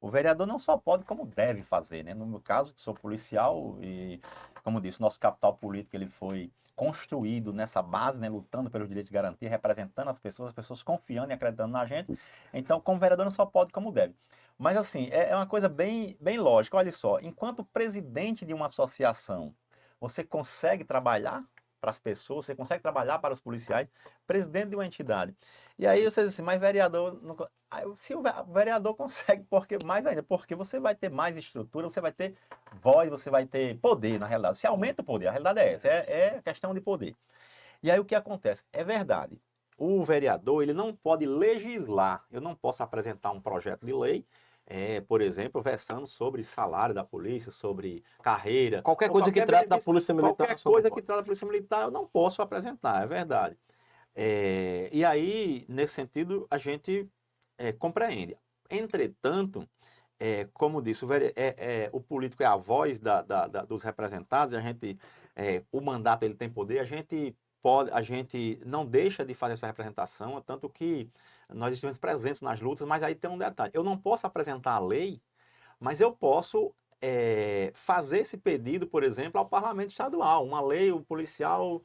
O vereador não só pode, como deve fazer, né? No meu caso, que sou policial e, como disse, nosso capital político ele foi construído nessa base, né? Lutando pelos direitos de garantia, representando as pessoas confiando e acreditando na gente. Então, como vereador, não só pode, como deve. Mas, assim, é uma coisa bem lógica. Olha só, enquanto presidente de uma associação, você consegue trabalhar para as pessoas, você consegue trabalhar para os policiais, presidente de uma entidade. E aí você diz assim, mas vereador... Não... Se o vereador consegue, mais ainda, porque você vai ter mais estrutura, você vai ter voz, você vai ter poder, na realidade. Você aumenta o poder, a realidade é essa, é questão de poder. E aí o que acontece? É verdade, o vereador ele não pode legislar, eu não posso apresentar um projeto de lei, por exemplo, versando sobre salário da polícia, sobre carreira. Qualquer coisa que trata da Polícia Militar. Qualquer coisa que trata da Polícia Militar eu não posso apresentar, é verdade. E aí, nesse sentido, a gente compreende. Entretanto, como disse, o político é a voz dos representados, o mandato ele tem poder, a gente não deixa de fazer essa representação, tanto que nós estivemos presentes nas lutas, mas aí tem um detalhe, eu não posso apresentar a lei, mas eu posso fazer esse pedido, por exemplo, ao Parlamento Estadual, uma lei, o policial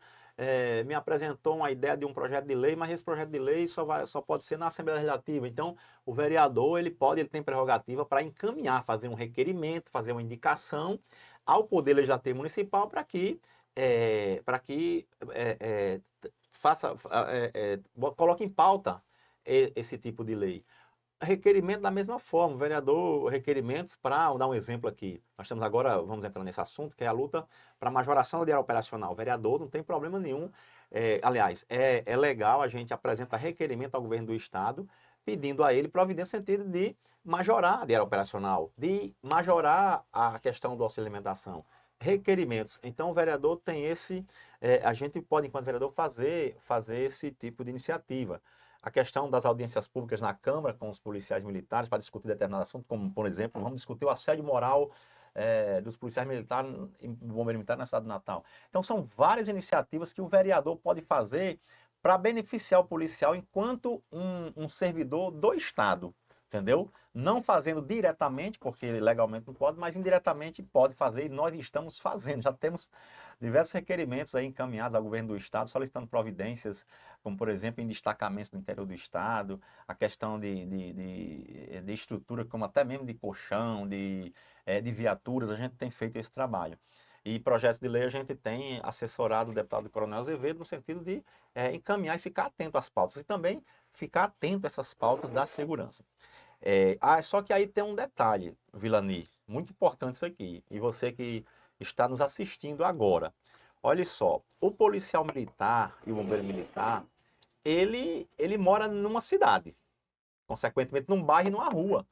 me apresentou uma ideia de um projeto de lei, mas esse projeto de lei só pode ser na Assembleia Legislativa. Então, o vereador, ele tem prerrogativa para encaminhar, fazer um requerimento, fazer uma indicação ao Poder Legislativo Municipal para que faça, coloque em pauta esse tipo de lei. Requerimento da mesma forma, o vereador, requerimentos para, vou dar um exemplo aqui, nós estamos agora, vamos entrar nesse assunto, que é a luta para a majoração do diário operacional. O vereador não tem problema nenhum, aliás, é legal, a gente apresenta requerimento ao governo do estado, pedindo a ele providência no sentido de majorar a diário operacional, de majorar a questão do auxílio alimentação. Requerimentos. Então, o vereador tem a gente pode, enquanto vereador, fazer esse tipo de iniciativa. A questão das audiências públicas na Câmara com os policiais militares para discutir determinado assunto, como, por exemplo, vamos discutir o assédio moral dos policiais militares e do bombeiro militar na cidade de Natal. Então, são várias iniciativas que o vereador pode fazer para beneficiar o policial enquanto um servidor do Estado, entendeu? Não fazendo diretamente, porque legalmente não pode, mas indiretamente pode fazer, e nós estamos fazendo. Já temos diversos requerimentos aí encaminhados ao governo do Estado, solicitando providências, como, por exemplo, em destacamentos do interior do Estado, a questão de estrutura, como até mesmo de colchão, de viaturas, a gente tem feito esse trabalho. E projetos de lei a gente tem assessorado o deputado Coronel Azevedo no sentido de encaminhar e ficar atento às pautas. E também ficar atento a essas pautas da segurança. Só que aí tem um detalhe, Vilani, muito importante isso aqui. E você que está nos assistindo agora. Olha só, o policial militar e o bombeiro militar, ele mora numa cidade, consequentemente num bairro e numa rua.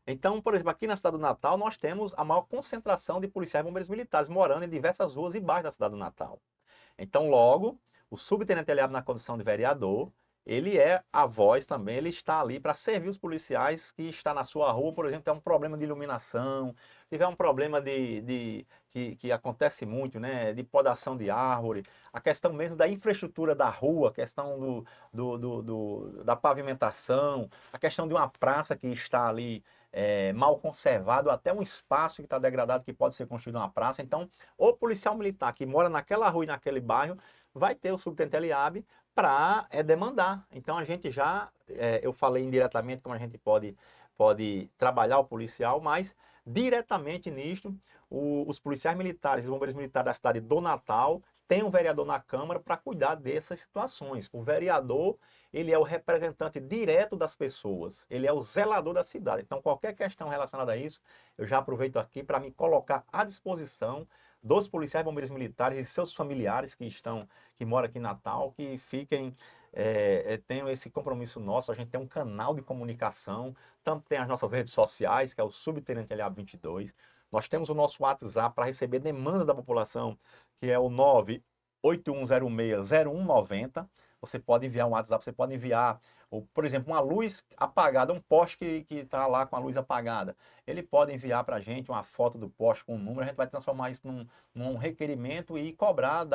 Então, por exemplo, aqui na cidade do Natal, nós temos a maior concentração de policiais e bombeiros militares morando em diversas ruas e bairros da cidade do Natal. Então, logo, o subtenente Eliabe, na condição de vereador, ele é a voz também, ele está ali para servir os policiais que está na sua rua, por exemplo, tem um problema de iluminação, tiver um problema que acontece muito, né, de podação de árvore, a questão mesmo da infraestrutura da rua, a questão da pavimentação, a questão de uma praça que está ali mal conservado, até um espaço que está degradado que pode ser construído uma praça. Então, o policial militar que mora naquela rua e naquele bairro vai ter o subtenente Eliabe para demandar. Então, a gente eu falei indiretamente como a gente pode trabalhar o policial, mas diretamente nisto, os policiais militares e os bombeiros militares da cidade do Natal têm um vereador na Câmara para cuidar dessas situações. O vereador, ele é o representante direto das pessoas, ele é o zelador da cidade. Então, qualquer questão relacionada a isso, eu já aproveito aqui para me colocar à disposição dos policiais e bombeiros militares e seus familiares que moram aqui em Natal, que tenham esse compromisso nosso. A gente tem um canal de comunicação, tanto tem as nossas redes sociais, que é o Subtenente LA 22. Nós temos o nosso WhatsApp para receber demandas da população, que é o 981060190. Você pode enviar um WhatsApp, você pode enviar, por exemplo, uma luz apagada, um poste que está lá com a luz apagada. Ele pode enviar para a gente uma foto do poste com um número, a gente vai transformar isso num requerimento e cobrar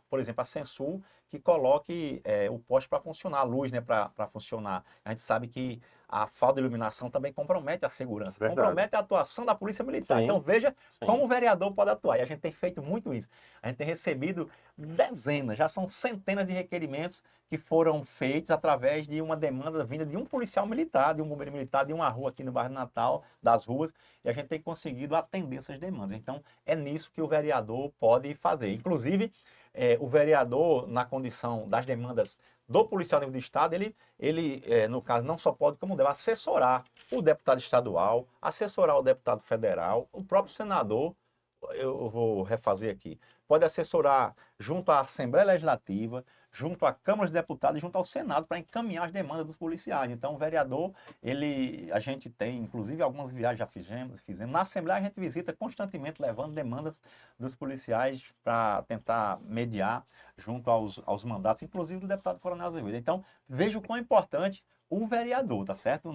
por exemplo, a Sensul que coloque o poste para funcionar, a luz, né, para funcionar. A gente sabe que a falta de iluminação também compromete a segurança, Verdade. compromete a atuação da Polícia Militar. Sim, então veja sim. como o vereador pode atuar. E a gente tem feito muito isso. A gente tem recebido dezenas, já são centenas de requerimentos que foram feitos através de uma demanda vinda de um policial militar, de um bombeiro militar, de uma rua aqui no bairro Natal, das ruas, e a gente tem conseguido atender essas demandas. Então, é nisso que o vereador pode fazer. Inclusive, o vereador, na condição das demandas do policial nível do Estado, ele no caso, não só pode, como deve assessorar o deputado estadual, assessorar o deputado federal, o próprio senador, eu vou refazer aqui, pode assessorar junto à Assembleia Legislativa, junto à Câmara dos Deputados e junto ao Senado para encaminhar as demandas dos policiais. Então, o vereador, a gente tem, inclusive algumas viagens já fizemos. Na Assembleia a gente visita constantemente levando demandas dos policiais para tentar mediar junto aos mandatos, inclusive do deputado Coronel Azevedo. Então, veja o quão importante o vereador, tá certo? A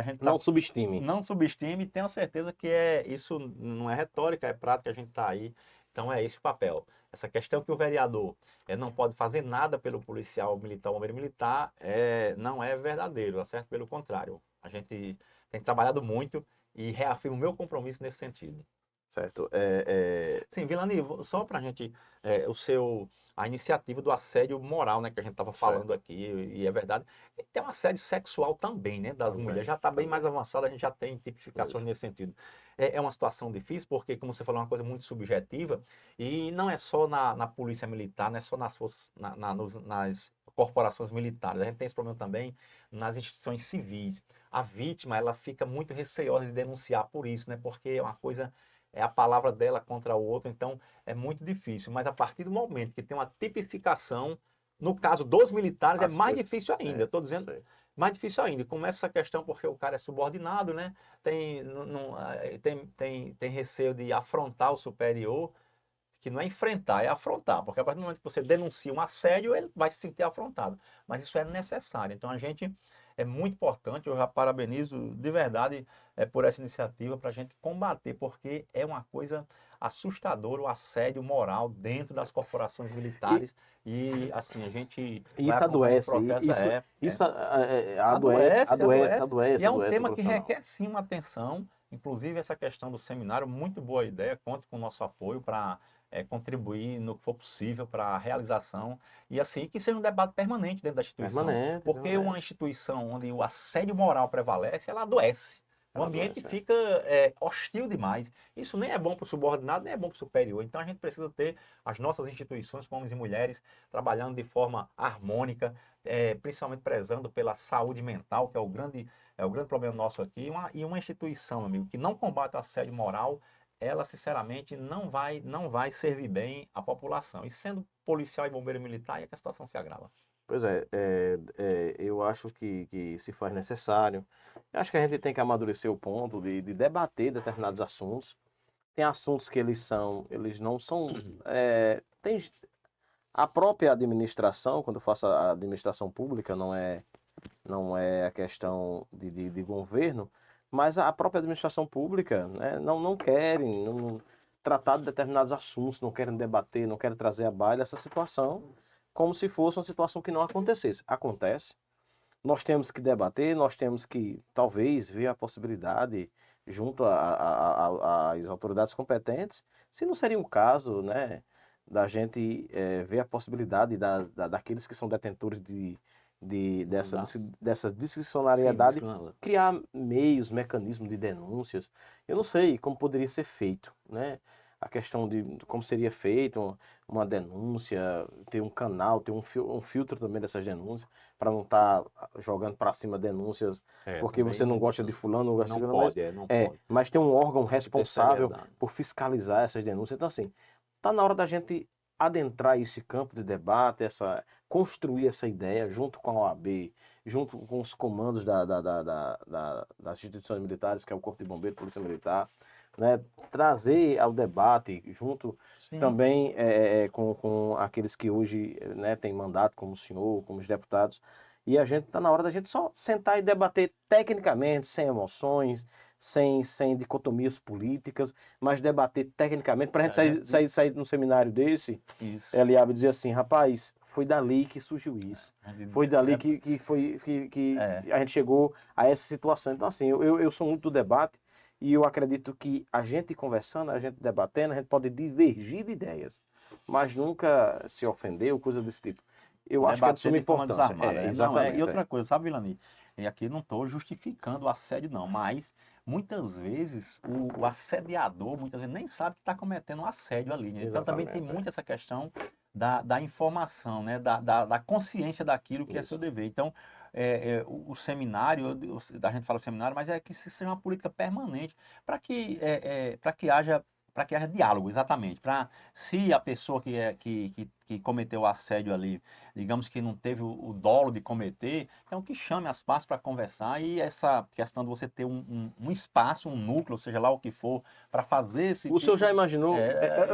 gente Não subestime. não subestime, tenha certeza que isso não é retórica, é prática, a gente está aí. Então é esse o papel. Essa questão que o vereador não pode fazer nada pelo policial militar ou bombeiro militar não é verdadeiro, tá certo? Pelo contrário, a gente tem trabalhado muito e reafirmo o meu compromisso nesse sentido. Certo. Sim, Vilani, só para a gente, a iniciativa do assédio moral, né, que a gente estava falando Certo. aqui, e é verdade, e tem um assédio sexual também, né, das Também, mulheres, já está bem também. mais avançado, a gente já tem tipificações Isso. nesse sentido. É uma situação difícil, porque, como você falou, é uma coisa muito subjetiva, e não é só na polícia militar, não é só nas forças, nas corporações militares, a gente tem esse problema também nas instituições civis. A vítima, ela fica muito receosa de denunciar por isso, né, porque é uma coisa é a palavra dela contra o outro, então é muito difícil. Mas a partir do momento que tem uma tipificação, no caso dos militares, é As mais coisas. difícil ainda. Estou dizendo Sei. mais difícil ainda. Começa essa questão porque o cara é subordinado, né? Tem receio de afrontar o superior, que não é enfrentar, é afrontar, porque a partir do momento que você denuncia um assédio, ele vai se sentir afrontado. Mas isso é necessário. Então a gente é muito importante, eu já parabenizo de verdade por essa iniciativa para a gente combater, porque é uma coisa assustadora o assédio moral dentro das corporações E, militares e assim, a gente e vai isso acompanhar esse adoece. processo. Isso adoece, Adoece, adoece, adoece. E adoece, é um adoece o tema que profissional. requer sim uma atenção. Inclusive, essa questão do seminário, muito boa ideia. Conte com o nosso apoio para contribuir no que for possível para a realização. E assim, que seja um debate permanente dentro da instituição. Permanente, Porque uma permanente. instituição onde o assédio moral prevalece, ela adoece. O Ela ambiente adoece, é. fica hostil demais. Isso nem é bom para o subordinado, nem é bom para o superior. Então, a gente precisa ter as nossas instituições, homens e mulheres, trabalhando de forma harmônica, principalmente prezando pela saúde mental, que é o grande problema nosso aqui. E uma instituição, amigo, que não combate o assédio moral, ela, sinceramente, não vai servir bem à população. E sendo policial e bombeiro militar, é que a situação se agrava. Pois eu acho que se faz necessário. Eu acho que a gente tem que amadurecer o ponto de debater determinados assuntos. Tem assuntos que eles não são. Tem a própria administração, quando eu faço a administração pública, não é a questão de governo, mas a própria administração pública, né, não querem tratar de determinados assuntos, não querem debater, não querem trazer à baila essa situação, como se fosse uma situação que não acontecesse. Acontece. Nós temos que debater, nós temos que, talvez, ver a possibilidade, junto às autoridades competentes, se não seria um caso, né, da gente ver a possibilidade daqueles que são detentores dessa Sim, discricionariedade criar meios, mecanismos de denúncias. Eu não sei como poderia ser feito, né? A questão de como seria feito uma denúncia, ter um canal, ter um filtro também dessas denúncias, para não estar jogando para cima denúncias porque também você não gosta de fulano, não gosta de não ciclano, pode, não pode. mas tem um órgão Tem que ter responsável seriedade. por fiscalizar essas denúncias. Então, assim, tá na hora da gente adentrar esse campo de debate, construir essa ideia junto com a OAB, junto com os comandos das instituições militares, que é o Corpo de Bombeiro, Polícia Militar, né? Trazer ao debate, junto Sim. também com aqueles que hoje, né, têm mandato, como o senhor, como os deputados, e a gente está na hora da gente só sentar e debater tecnicamente, sem emoções, sem dicotomias políticas, mas debater tecnicamente, para a gente sair num seminário desse, Isso. Eliabe dizer assim, rapaz, foi dali que surgiu isso. Foi dali que a gente chegou a essa situação. Então, assim, eu sou muito do debate e eu acredito que a gente conversando, a gente debatendo, a gente pode divergir de ideias, mas nunca se ofender ou coisa desse tipo. Eu acho que é de Debater suma de forma importância. desarmada, né? Não, e Exatamente. outra coisa, sabe, Vilani? E aqui não estou justificando o assédio, não, mas muitas vezes o assediador, muitas vezes nem sabe que está cometendo um assédio ali, né? Então também tem Exatamente. muito essa questão da informação, né? Da consciência daquilo que é seu Isso. dever. Então, o seminário, a gente fala seminário, mas é que isso seja uma política permanente para que haja diálogo, exatamente. Para se a pessoa que cometeu o assédio ali, digamos que não teve o dolo de cometer, então que chame as partes para conversar e essa questão de você ter um espaço, um núcleo, seja lá o que for, para fazer esse O senhor tipo já de. imaginou?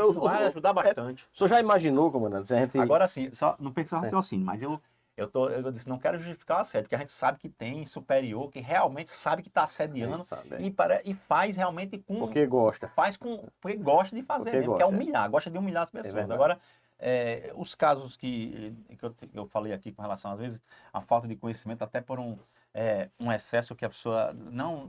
Isso vai ajudar bastante. O senhor já imaginou, comandante? Se a gente. Agora sim, só não perca esse Sim. raciocínio, mas eu disse, não quero justificar o assédio, porque a gente sabe que tem superior que realmente sabe que está assediando Sabe, e faz realmente porque gosta. porque gosta de fazer Porque mesmo, que é gosta, humilhar, gosta de humilhar as pessoas. verdade. Agora, os casos que eu falei aqui com relação, às vezes, a falta de conhecimento, até por um excesso que a pessoa Não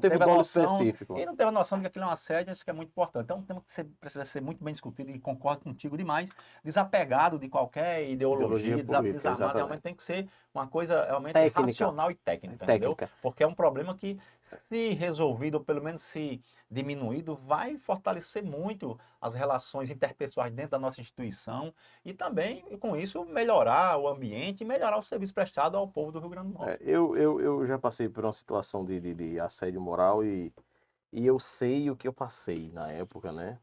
teve o a dolo noção, específico. e não teve a noção de que aquilo é um assédio, isso que é muito importante. Então, é um tema que precisa ser muito bem discutido e concordo contigo demais, desapegado de qualquer Ideologia ideologia, política, desarmado, realmente exatamente. tem que ser uma coisa realmente Técnica. racional e técnica, entendeu? Técnica. Porque é um problema que, se resolvido, ou pelo menos se diminuído, vai fortalecer muito as relações interpessoais dentro da nossa instituição e também, com isso, melhorar o ambiente e melhorar o serviço prestado ao povo do Rio Grande do Norte. Eu já passei por uma situação de assédio moral e eu sei o que eu passei na época, né?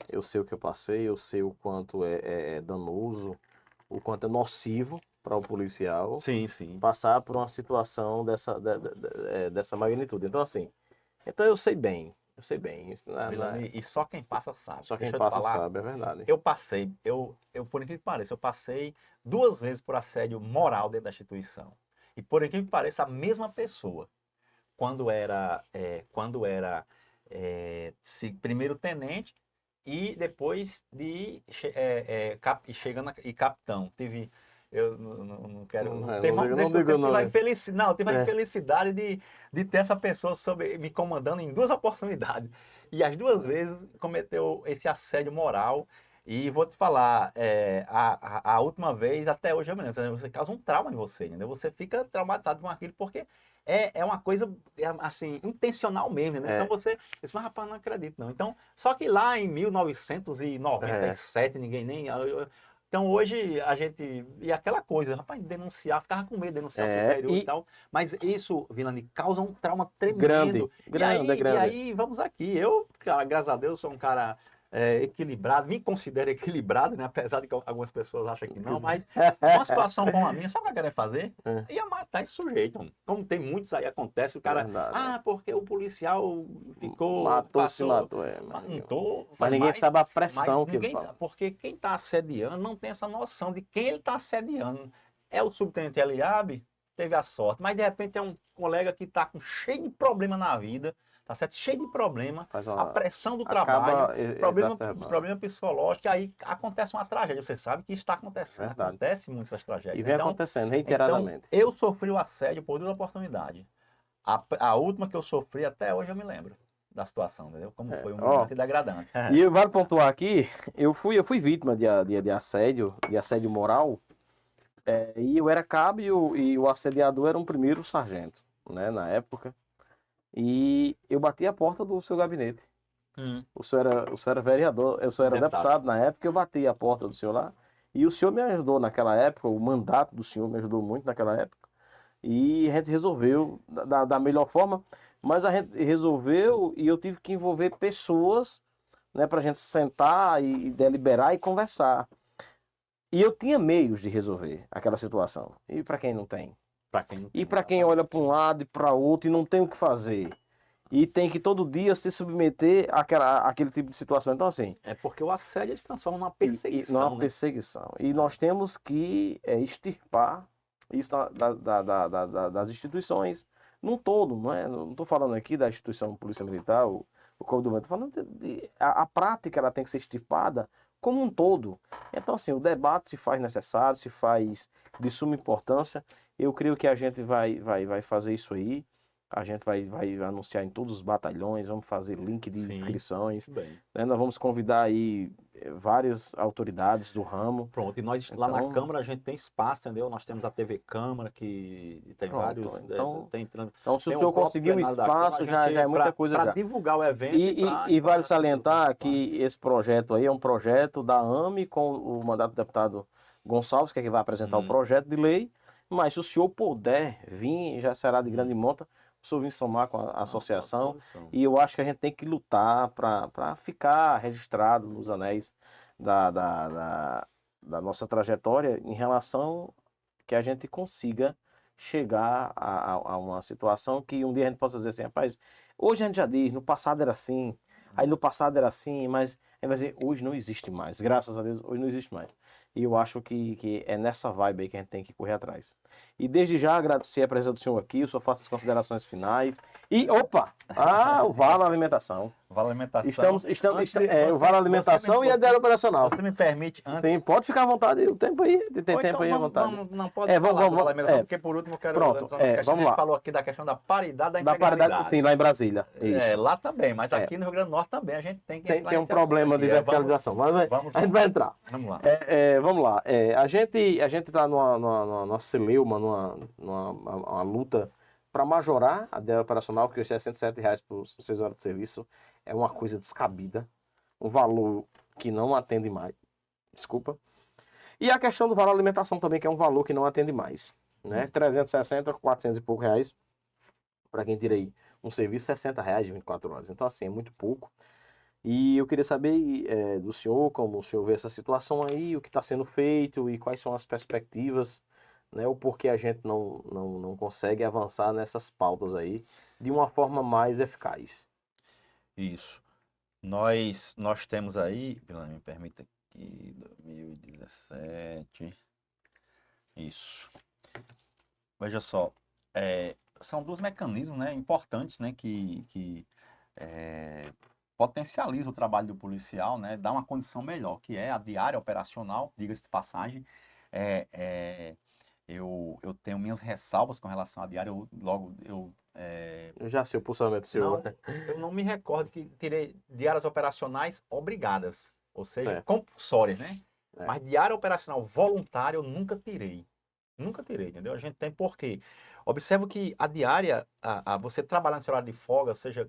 Eu sei o que eu passei, eu sei o quanto é danoso, o quanto é nocivo para o policial Sim, sim. passar por uma situação dessa magnitude. Então, assim, então eu sei bem. Isso Vilani, e só quem passa sabe. só quem Deixa eu te passa falar, sabe, é verdade. eu passei, por incrível que pareça, eu passei 2 vezes por assédio moral dentro da instituição. E por incrível que pareça, a mesma pessoa, quando era primeiro tenente e depois chegando e capitão. Eu não quero, Não, tem não mais digo, dizer não que eu digo tive a não. infelicidade, não, eu tive a É. infelicidade de ter essa pessoa me comandando em 2 oportunidades. E as 2 vezes cometeu esse assédio moral. E vou te falar, a última vez, até hoje eu me lembro, você causa um trauma em você, entendeu? Você fica traumatizado com aquilo porque é uma coisa, assim, intencional mesmo, né? Então É, você diz, mas rapaz, não acredito não. Então, só que lá em 1997, ninguém nem... Então hoje a gente... E aquela coisa, rapaz, denunciar, ficava com medo de denunciar o superior e e tal. Mas isso, Vilani, causa um trauma grande, tremendo. E grande, é aí, e grande. aí, vamos aqui. Eu, cara, graças a Deus, sou um cara equilibrado, me considero equilibrado, né? Apesar de que algumas pessoas acham que não, mas numa situação como a minha, sabe o que eu quero fazer? É, Ia matar esse sujeito, mano. Como tem muitos aí, acontece, o cara, verdade. porque o policial Se passou, matou, não tô, mas ninguém sabe a mas pressão que ele ninguém fala. sabe, porque quem está assediando não tem essa noção de quem ele está assediando. É o subtenente Eliabe, teve a sorte, mas de repente é um colega que está com cheio de problema na vida, tá certo? Cheio de problema, Faz a uma, pressão do trabalho, acaba exacerbando. problema psicológico, e aí acontece uma tragédia. Você sabe que está acontecendo, Verdade. acontece muitas E tragédias. vem Então, acontecendo então reiteradamente. eu sofri o assédio por 2 oportunidades. A última que eu sofri, até hoje eu me lembro da situação, entendeu? Como foi Ó, humilhante e degradante. e vale pontuar aqui, eu fui vítima de assédio moral, e eu era cabo e o assediador era um primeiro sargento, né, na época. E eu bati a porta do seu gabinete. O senhor era vereador, o senhor era Deputado. deputado na época, eu bati a porta do senhor lá. E o senhor me ajudou naquela época, o mandato do senhor me ajudou muito naquela época. E a gente resolveu da melhor forma, mas a gente resolveu e eu tive que envolver pessoas, né, para a gente sentar e deliberar e conversar. E eu tinha meios de resolver aquela situação. E para quem não tem? Para quem não E tem, para quem olha para um exatamente. lado e para outro e não tem o que fazer? E tem que todo dia se submeter àquele tipo de situação. Então, assim, É porque o assédio se transforma numa e não há perseguição, né? perseguição. E É. nós temos que extirpar isso das instituições num todo, não é? Não estou falando aqui da instituição Polícia Militar, o Corpo do Vento, estou falando a prática ela tem que ser extirpada como um todo. Então, assim, o debate se faz necessário, se faz de suma importância. Eu creio que a gente vai fazer isso aí. A gente vai anunciar em todos os batalhões, vamos fazer link de Sim, inscrições, muito bem. né? Nós vamos convidar aí várias autoridades do ramo. Pronto, e nós lá na Então, Câmara a gente tem espaço, entendeu? Nós temos a TV Câmara, que tem pronto. vários. Então, se o Tem o senhor próprio conseguir um plenário da Câmara, espaço, a já gente, é muita coisa para já. divulgar o evento e E vale para as pessoas salientar participarem. que esse projeto aí é um projeto da AME com o mandato do deputado Gonçalves, que é que vai apresentar o Uhum. projeto de lei. Mas se o senhor puder vir, já será de grande monta, o senhor vir somar com a Não, à associação. disposição. E eu acho que a gente tem que lutar para ficar registrado nos anéis da, da, da, da nossa trajetória em relação que a gente consiga chegar a uma situação que um dia a gente possa dizer assim, rapaz, hoje a gente já diz, no passado era assim, aí no passado era assim, mas a gente vai dizer, hoje não existe mais, graças a Deus, hoje não existe mais. E eu acho que é nessa vibe aí que a gente tem que correr atrás. E desde já agradecer a presença do senhor aqui, o senhor faça as considerações finais. E, opa! O Vale Alimentação. Vale alimentação. O vale alimentação e a diária operacional. Você me permite antes? Sim, pode ficar à vontade, o tempo aí, tem tempo então aí à vontade. Não pode falar do vale alimentação, porque por último eu quero Pronto, entrar na questão. vamos A gente lá. falou aqui da questão da paridade da Da integralidade. paridade, sim, lá em Brasília. Isso. Lá também, mas aqui no Rio Grande do Norte também a gente tem que entrar Tem um problema de verticalização. A gente vai entrar. Vamos lá. Vamos lá. A gente está numa celeuma, numa luta para majorar a diária operacional, que os R$ 67 por 6 horas de serviço é uma coisa descabida, um valor que não atende mais. Desculpa. E a questão do valor alimentação também, que é um valor que não atende mais. Né? 360, 400 e pouco reais, para quem tira aí um serviço, R$ 60 de 24 horas. Então, assim, é muito pouco. E eu queria saber do senhor, como o senhor vê essa situação aí, o que está sendo feito e quais são as perspectivas, né, o porquê a gente não consegue avançar nessas pautas aí de uma forma mais eficaz. Isso. Nós temos aí, me permita aqui, 2017. Isso. Veja só, são dois mecanismos, né, importantes, né, que potencializam o trabalho do policial, né, dá uma condição melhor, que é a diária operacional, diga-se de passagem. Eu tenho minhas ressalvas com relação à diária, eu já sei o posicionamento seu. Eu não me recordo que tirei diárias operacionais obrigadas, ou seja, Certo. compulsórias, né? Mas diária operacional voluntária eu nunca tirei. Nunca tirei, entendeu? A gente tem por quê? Observo que a diária, você trabalhar no seu horário de folga, ou seja,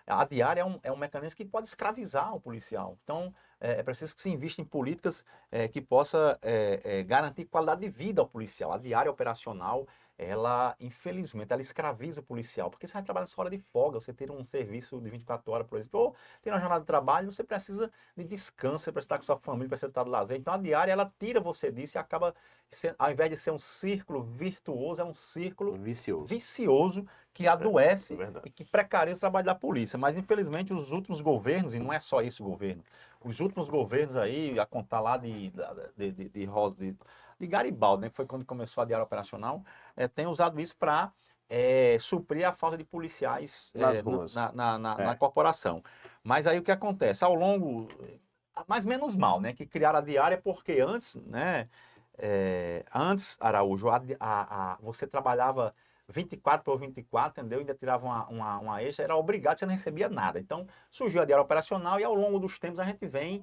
a diária é um mecanismo que pode escravizar o policial. Então, é preciso que se invista em políticas que possa garantir qualidade de vida ao policial. A diária operacional, ela, infelizmente, ela escraviza o policial, porque você vai trabalhar na sua hora de folga, você ter um serviço de 24 horas, por exemplo, ou ter uma jornada de trabalho, você precisa de descanso, você precisa estar com sua família, precisa estar de lazer. Então, a diária, ela tira você disso e acaba, ao invés de ser um círculo virtuoso, é um círculo vicioso que adoece e que precariza o trabalho da polícia. Mas, infelizmente, os últimos governos, e não é só esse governo, os últimos governos aí, a contar lá de Garibaldi, né, que foi quando começou a diária operacional, tem usado isso para suprir a falta de policiais na corporação. Mas aí o que acontece? Ao longo, mais menos mal, né, que criaram a diária porque antes, né, antes, Araújo, você trabalhava 24 por 24, entendeu? Ainda tirava uma extra, era obrigado, você não recebia nada. Então, surgiu a diária operacional e ao longo dos tempos a gente vem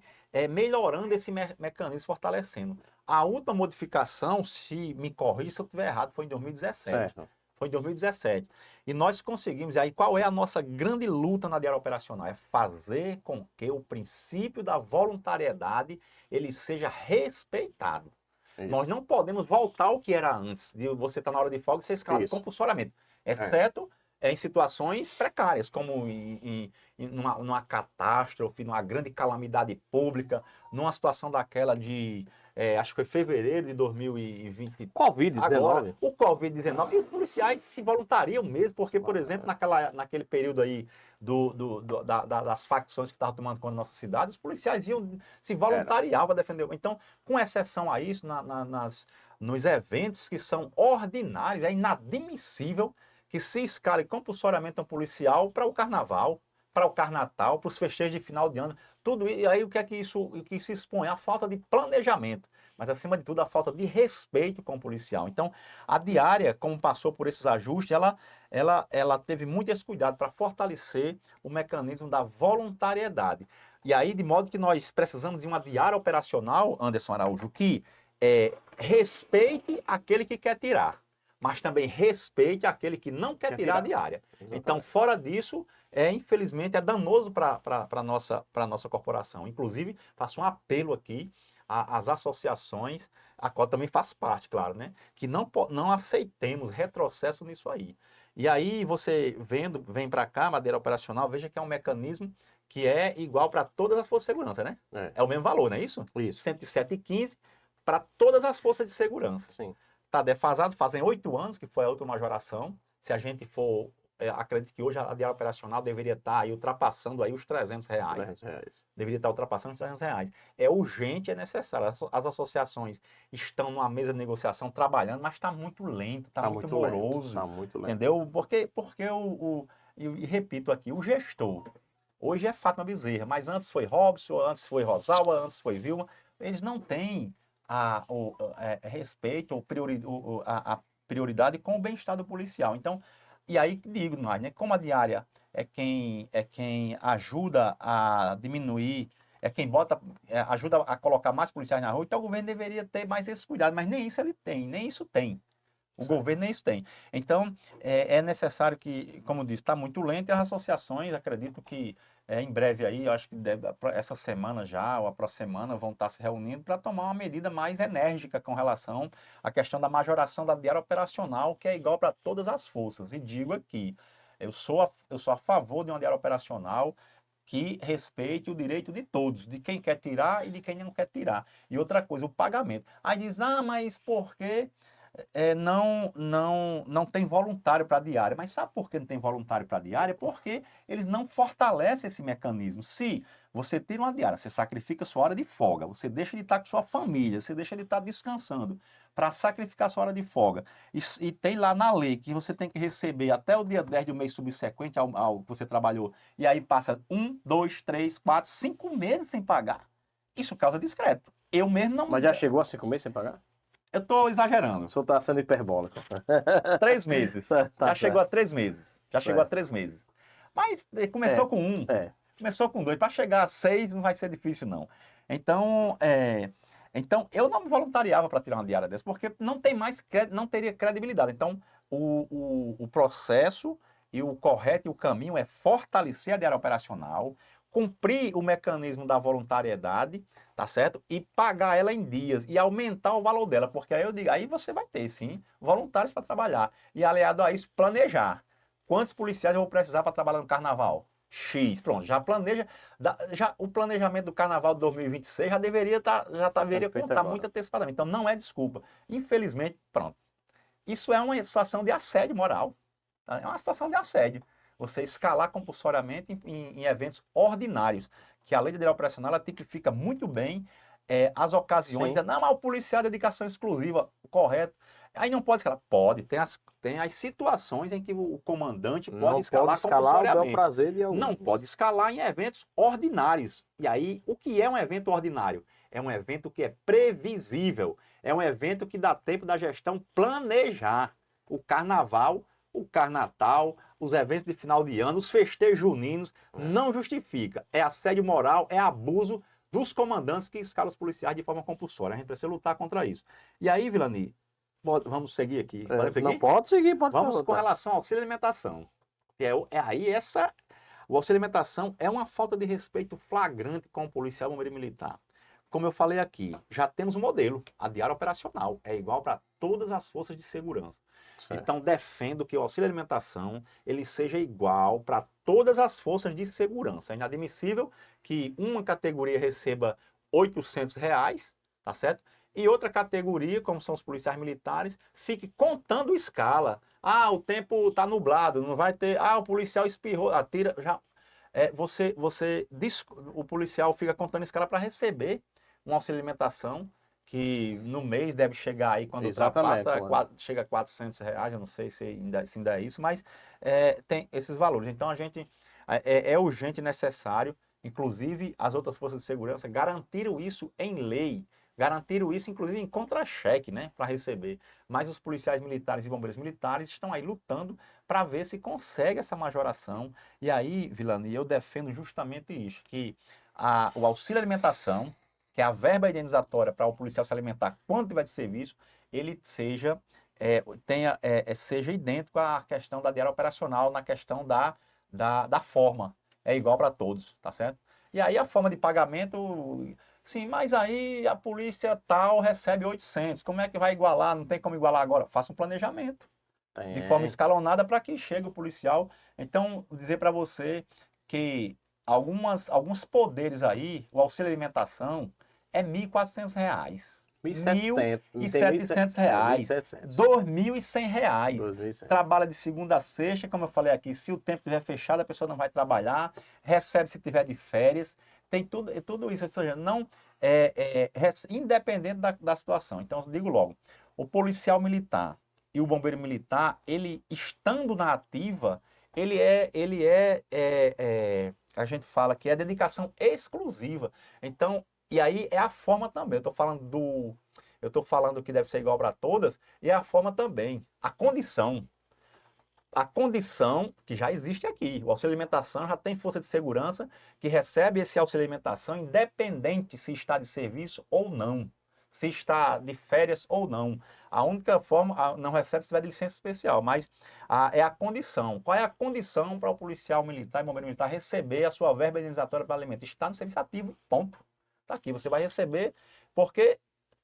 melhorando esse mecanismo, fortalecendo. A última modificação, se me corrija se eu estiver errado, foi em 2017. Certo. Foi em 2017. E nós conseguimos, e aí qual é a nossa grande luta na diária operacional? É fazer com que o princípio da voluntariedade ele seja respeitado. Isso. Nós não podemos voltar ao que era antes, de você estar na hora de folga e ser escalado compulsoriamente, exceto em situações precárias, como numa catástrofe, numa grande calamidade pública, numa situação daquela de, acho que foi fevereiro de 2020. Covid-19. Agora, o Covid-19, e os policiais se voluntariam mesmo, porque, por exemplo, naquele período aí das facções que estavam tomando conta da nossa cidade, os policiais iam se voluntariar para defender. Então, com exceção a isso, nos eventos que são ordinários, é inadmissível que se escale compulsoriamente um policial para o carnaval, para o carnatal, para os festejos de final de ano, tudo isso. E aí o que se expõe? A falta de planejamento, mas acima de tudo a falta de respeito com o policial. Então, a diária, como passou por esses ajustes, ela teve muito esse cuidado para fortalecer o mecanismo da voluntariedade. E aí, de modo que nós precisamos de uma diária operacional, Anderson Araújo, que respeite aquele que quer tirar, mas também respeite aquele que não quer tirar a diária. Exatamente. Então, fora disso, infelizmente, é danoso para a nossa corporação. Inclusive, faço um apelo aqui às associações, a qual também faz parte, claro, né? Que não aceitemos retrocesso nisso aí. E aí, você vem para cá, madeira operacional, veja que é um mecanismo que é igual para todas as forças de segurança, né? É o mesmo valor, não é isso? Isso. 107,15 para todas as forças de segurança. Sim. Está defasado, fazem 8 anos que foi a última majoração. Se a gente for, acredito que hoje a diária operacional deveria estar aí ultrapassando aí os R$300. Deveria estar ultrapassando os R$300. É urgente, é necessário. As associações estão numa mesa de negociação trabalhando, mas está muito lento, está muito moroso. Está muito lento. Entendeu? Porque e repito aqui, o gestor, Hoje é Fátima Bezerra, mas antes foi Robson, antes foi Rosalba, antes foi Vilma. Eles não têm respeito ou a prioridade com o bem-estar do policial. Então, e aí digo mais, né? Como a diária é quem ajuda a diminuir, é quem ajuda a colocar mais policiais na rua, então o governo deveria ter mais esse cuidado, mas nem isso ele tem, nem isso tem. O governo nem isso tem. Então, é necessário que, como disse, está muito lento e as associações, acredito que em breve aí, eu acho que essa semana já, ou a próxima semana, vão estar se reunindo para tomar uma medida mais enérgica com relação à questão da majoração da diária operacional, que é igual para todas as forças. E digo aqui, eu sou a favor de uma diária operacional que respeite o direito de todos, de quem quer tirar e de quem não quer tirar. E outra coisa, o pagamento. Aí diz, mas por quê? Não tem voluntário para a diária. Mas sabe por que não tem voluntário para a diária? Porque eles não fortalecem esse mecanismo. Se você tira uma diária, você sacrifica sua hora de folga, você deixa de estar com sua família, você deixa de estar descansando para sacrificar sua hora de folga. E tem lá na lei que você tem que receber até o dia 10 do mês subsequente ao que você trabalhou. E aí passa 1, 2, 3, 4, 5 meses sem pagar. Isso causa descrédito. Eu mesmo não... Mas já chegou a 5 meses sem pagar? Eu estou exagerando. O senhor está sendo hiperbólico. 3 meses. Já chegou a 3 meses. Já chegou a 3 meses. Mas começou com 1. Começou com 2. Para chegar a 6 não vai ser difícil, não. Então, eu não me voluntariava para tirar uma diária dessa, porque não teria credibilidade. Então, o processo e o correto e o caminho é fortalecer a diária operacional, cumprir o mecanismo da voluntariedade, tá certo? E pagar ela em dias e aumentar o valor dela, porque aí eu digo, aí você vai ter sim voluntários para trabalhar. E aliado a isso, planejar. Quantos policiais eu vou precisar para trabalhar no carnaval? X, pronto, já planeja, o planejamento do carnaval de 2026 já deveria contar muito antecipadamente. Então não é desculpa. Infelizmente, pronto. Isso é uma situação de assédio moral. Tá? É uma situação de assédio. Você escalar compulsoriamente em eventos ordinários, que a lei de direito operacional ela tipifica muito bem as ocasiões. Não, mas o policial de dedicação exclusiva, correto. Aí não pode escalar. Pode, tem as situações em que o comandante pode escalar compulsoriamente. Prazer de não pode escalar em eventos ordinários. E aí, o que é um evento ordinário? É um evento que é previsível. É um evento que dá tempo da gestão planejar. O carnaval, o carnatal, os eventos de final de ano, os festejos juninos, não justifica. É assédio moral, é abuso dos comandantes que escalam os policiais de forma compulsória. A gente precisa lutar contra isso. E aí, Vilani, vamos seguir aqui. Não pode seguir, pode Vamos falar, com relação ao auxílio alimentação. O auxílio alimentação é uma falta de respeito flagrante com o policial bombeiro militar. Como eu falei aqui, já temos um modelo, a diária operacional, é igual para todas as forças de segurança. Certo. Então, defendo que o auxílio alimentação ele seja igual para todas as forças de segurança. É inadmissível que uma categoria receba R$800, tá certo? E outra categoria, como são os policiais militares, fique contando escala. O tempo está nublado, não vai ter... o policial espirrou, atira... O policial fica contando escala para receber um auxílio alimentação, que no mês deve chegar aí, quando ultrapassa, chega a R$400, eu não sei se ainda é isso, mas tem esses valores. Então, a gente é urgente e necessário, inclusive as outras forças de segurança, garantiram isso em lei, garantiram isso, inclusive, em contra-cheque, né, para receber. Mas os policiais militares e bombeiros militares estão aí lutando para ver se consegue essa majoração. E aí, Vilani, eu defendo justamente isso, que o auxílio alimentação, que é a verba indenizatória para o policial se alimentar quando tiver de serviço, ele seja idêntico à questão da diária operacional, na questão da forma. É igual para todos, tá certo? E aí a forma de pagamento, sim, mas aí a polícia tal recebe 800, como é que vai igualar? Não tem como igualar agora. Faça um planejamento de forma escalonada para que chegue o policial. Então, dizer para você que alguns poderes aí, o auxílio alimentação, é R$1.400. R$1.700. R$2.100. Trabalha de segunda a sexta, como eu falei aqui, se o tempo estiver fechado, a pessoa não vai trabalhar, recebe se tiver de férias, tem tudo isso, ou seja, não independente da situação. Então, eu digo logo, o policial militar e o bombeiro militar, ele estando na ativa, ele é a gente fala que é dedicação exclusiva. Então, e aí é a forma também. Eu estou falando que deve ser igual para todas, e é a forma também. A condição que já existe aqui. O auxílio alimentação já tem força de segurança que recebe esse auxílio alimentação independente se está de serviço ou não, se está de férias ou não. A única forma, não recebe se tiver de licença especial, mas é a condição. Qual é a condição para o policial militar e bombeiro militar receber a sua verba indenizatória para alimento? Está no serviço ativo, ponto. Está aqui, você vai receber, porque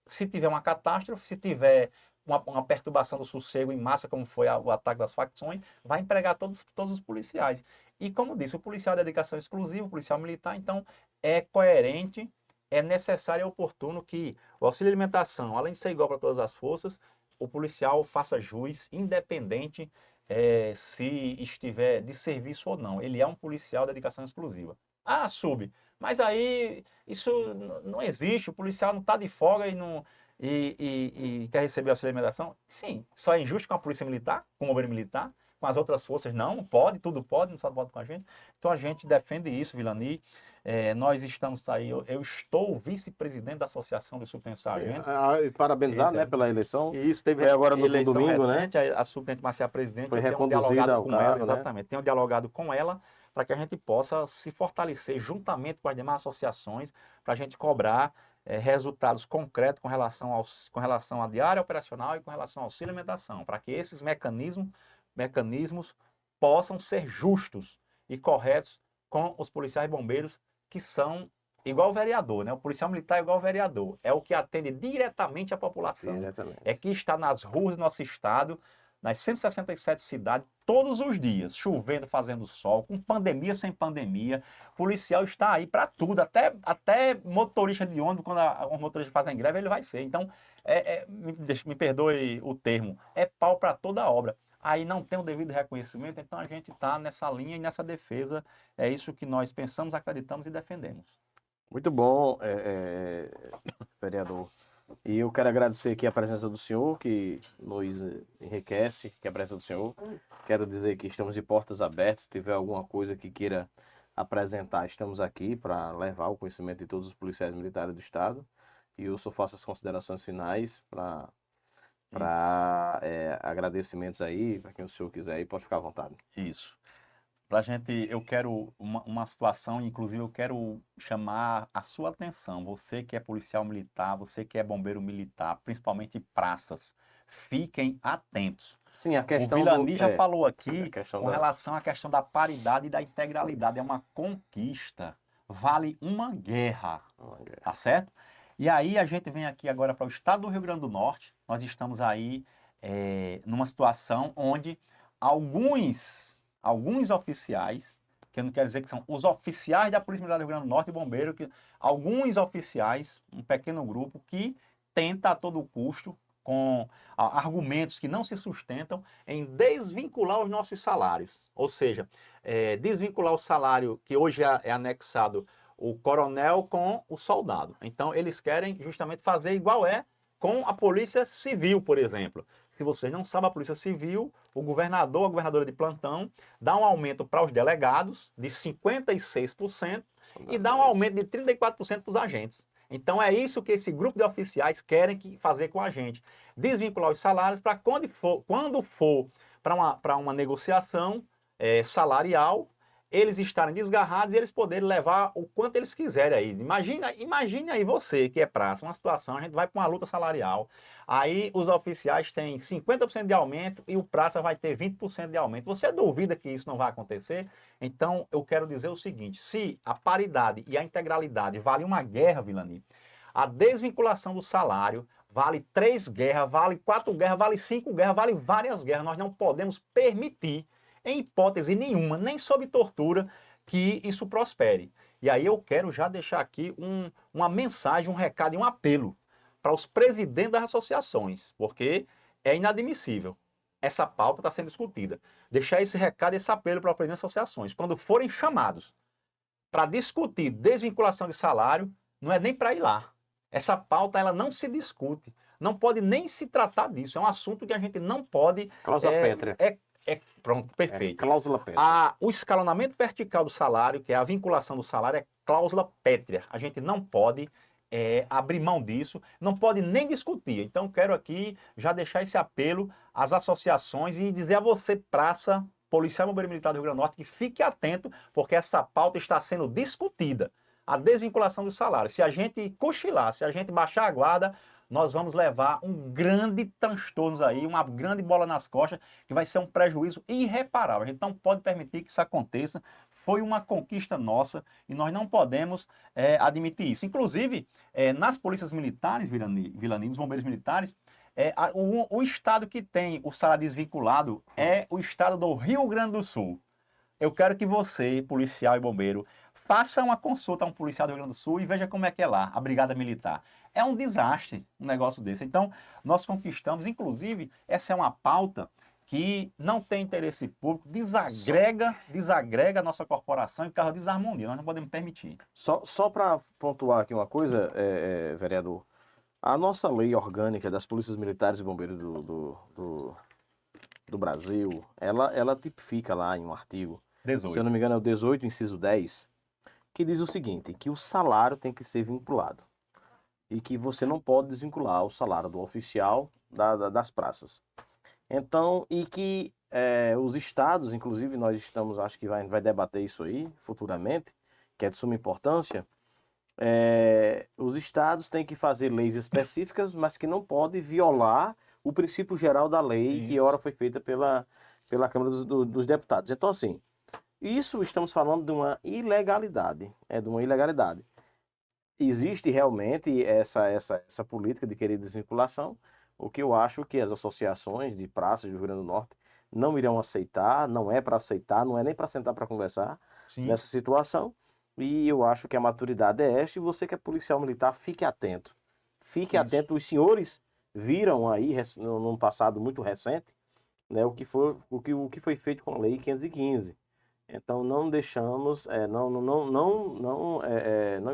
se tiver uma catástrofe, se tiver uma perturbação do sossego em massa, como foi o ataque das facções, vai empregar todos os policiais. E como disse, o policial é dedicação exclusiva, o policial militar, então é coerente, é necessário e oportuno que o auxílio alimentação, além de ser igual para todas as forças, o policial faça jus, independente se estiver de serviço ou não. Ele é um policial de dedicação exclusiva. Ah, mas aí isso não existe, o policial não está de folga e não e quer receber auxílio alimentação? Sim, só é injusto com a polícia militar, com o bombeiro militar, com as outras forças não pode, tudo pode, não só pode com a gente. Então a gente defende isso, Vilani. Nós estamos aí, eu estou vice-presidente da Associação dos Subtenentes Sargentos. E parabenizar, né, pela eleição. E isso teve foi agora no domingo, recente, né? A subtenente Marcia presidente, foi eu tenho reconduzida dialogado ao com cargo, ela, exatamente, tenho dialogado com ela para que a gente possa se fortalecer juntamente com as demais associações, para a gente cobrar resultados concretos com relação à diária operacional e com relação ao auxílio alimentação, para que esses mecanismos possam ser justos e corretos com os policiais bombeiros, que são igual o vereador, né? O policial militar é igual o vereador, é o que atende diretamente a população. Diretamente. É que está nas ruas do nosso estado, nas 167 cidades, todos os dias, chovendo, fazendo sol, com pandemia, sem pandemia. O policial está aí para tudo, até motorista de ônibus, quando um motorista faz greve, ele vai ser. Então, me perdoe o termo, é pau para toda a obra. Aí não tem o devido reconhecimento, então a gente está nessa linha e nessa defesa. É isso que nós pensamos, acreditamos e defendemos. Muito bom, vereador. E eu quero agradecer aqui a presença do senhor, que nos enriquece, que é a presença do senhor. Quero dizer que estamos de portas abertas. Se tiver alguma coisa que queira apresentar, estamos aqui para levar o conhecimento de todos os policiais militares do Estado. E eu só faço as considerações finais para agradecimentos aí, para quem o senhor quiser aí, pode ficar à vontade. Isso. Eu quero uma situação, inclusive eu quero chamar a sua atenção, você que é policial militar, você que é bombeiro militar, principalmente praças, fiquem atentos. Sim, a questão o Vilani já falou aqui com relação à questão da paridade e da integralidade, é uma conquista, vale uma guerra, tá certo? E aí a gente vem aqui agora para o estado do Rio Grande do Norte, nós estamos aí numa situação onde alguns oficiais, que eu não quero dizer que são os oficiais da Polícia Militar do Rio Grande do Norte e Bombeiro, alguns oficiais, um pequeno grupo, que tenta a todo custo, com argumentos que não se sustentam, em desvincular os nossos salários. Ou seja, desvincular o salário que hoje é anexado o coronel com o soldado. Então, eles querem justamente fazer igual com a Polícia Civil, por exemplo. Se vocês não sabem, a Polícia Civil, o governador, a governadora de plantão, dá um aumento para os delegados de 56% e dá um aumento de 34% para os agentes. Então é isso que esse grupo de oficiais querem fazer com a gente. Desvincular os salários para quando for para uma negociação salarial, eles estarem desgarrados e eles poderem levar o quanto eles quiserem aí. Imagine aí você que é praça, uma situação, a gente vai para uma luta salarial, aí os oficiais têm 50% de aumento e o praça vai ter 20% de aumento. Você duvida que isso não vai acontecer? Então eu quero dizer o seguinte, se a paridade e a integralidade vale uma guerra, Vilani, a desvinculação do salário vale 3 guerras, vale 4 guerras, vale 5 guerras, vale várias guerras. Nós não podemos permitir, em hipótese nenhuma, nem sob tortura, que isso prospere. E aí eu quero já deixar aqui uma mensagem, um recado e um apelo para os presidentes das associações, porque é inadmissível. Essa pauta está sendo discutida. Deixar esse recado e esse apelo para os presidentes das associações. Quando forem chamados para discutir desvinculação de salário, não é nem para ir lá. Essa pauta ela não se discute. Não pode nem se tratar disso. É um assunto que a gente não pode... Causa pétrea. Pronto, perfeito. Cláusula pétrea. O escalonamento vertical do salário, que é a vinculação do salário, é cláusula pétrea. A gente não pode abrir mão disso, não pode nem discutir. Então, quero aqui já deixar esse apelo às associações e dizer a você, praça, policial e bombeiro militar do Rio Grande do Norte, que fique atento, porque essa pauta está sendo discutida. A desvinculação do salário. Se a gente cochilar, se a gente baixar a guarda, nós vamos levar um grande transtorno aí, uma grande bola nas costas, que vai ser um prejuízo irreparável. A gente não pode permitir que isso aconteça. Foi uma conquista nossa e nós não podemos admitir isso. Inclusive, nas polícias militares, Vilani, nos bombeiros militares, o estado que tem o salário desvinculado é o estado do Rio Grande do Sul. Eu quero que você, policial e bombeiro, faça uma consulta a um policial do Rio Grande do Sul e veja como é que é lá, a Brigada Militar. É um desastre um negócio desse. Então, nós conquistamos, inclusive, essa é uma pauta que não tem interesse público, desagrega a nossa corporação e causa desarmonia. Nós não podemos permitir. Só para pontuar aqui uma coisa, vereador, a nossa lei orgânica das polícias militares e bombeiros do Brasil, ela tipifica lá em um artigo, 18. se eu não me engano é o 18, inciso 10, que diz o seguinte, que o salário tem que ser vinculado e que você não pode desvincular o salário do oficial das praças. Então, e que os estados, inclusive nós estamos, acho que vai debater isso aí futuramente, que é de suma importância, os estados têm que fazer leis específicas, mas que não pode violar o princípio geral da lei, Isso. que ora foi feita pela Câmara dos Deputados. Então, assim, isso estamos falando de uma ilegalidade, de uma ilegalidade. Existe realmente essa política de querer desvinculação, o que eu acho que as associações de praças do Rio Grande do Norte não irão aceitar, não é para aceitar, não é nem para sentar para conversar nessa situação. E eu acho que a maturidade é esta, e você que é policial militar, fique atento. Fique atento, os senhores viram aí, num passado muito recente, né, o que foi feito com a Lei 515. Então não deixamos, não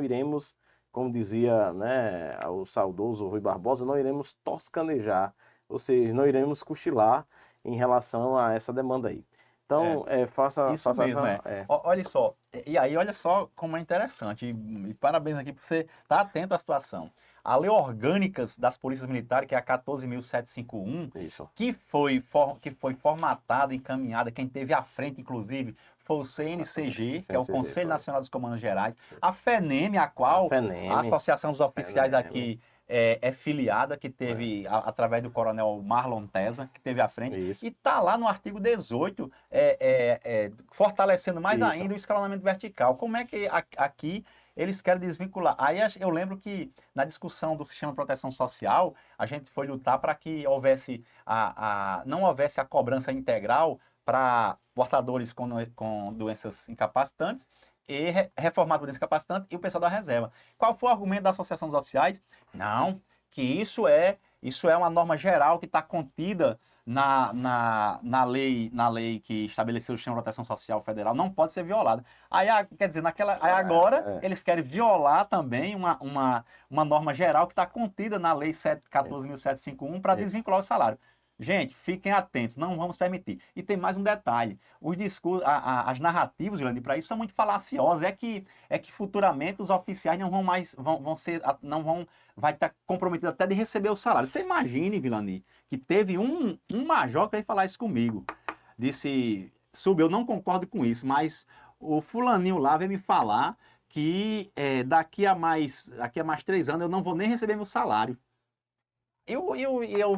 iremos, como dizia, né, o saudoso Rui Barbosa, não iremos toscanejar, ou seja, não iremos cochilar em relação a essa demanda aí. Então, faça mesmo, Olha só, e aí olha só como é interessante, e parabéns aqui por você estar atento à situação. A Lei Orgânicas das Polícias Militares, que é a 14.751, Isso. que foi formatada e encaminhada, quem teve à frente, inclusive, foi o CNCG, que é o Conselho Nacional dos Comandos Gerais, a FENEM, a qual a Associação dos Oficiais aqui é filiada, que teve, através do coronel Marlon Tesa, que teve à frente, Isso. e está lá no artigo 18, fortalecendo mais ainda o escalonamento vertical. Como é que aqui eles querem desvincular? Aí eu lembro que na discussão do sistema de proteção social, a gente foi lutar para que houvesse não houvesse a cobrança integral para portadores com doenças incapacitantes e reformado por doença incapacitante e o pessoal da reserva. Qual foi o argumento da Associação dos Oficiais? Não, que isso é uma norma geral que está contida na lei que estabeleceu o sistema de proteção social federal, não pode ser violada. Aí, quer dizer, agora eles querem violar também uma norma geral que está contida na lei 14.751 para desvincular o salário. Gente, fiquem atentos, não vamos permitir. E tem mais um detalhe: os discursos, as narrativas, Grande, para isso são muito falaciosas. É que futuramente os oficiais não vão mais, vai estar comprometido até de receber o salário. Você imagine, Vilani, que teve um major que veio falar isso comigo. Disse, eu não concordo com isso, mas o fulaninho lá veio me falar que daqui a mais 3 anos eu não vou nem receber meu salário. Eu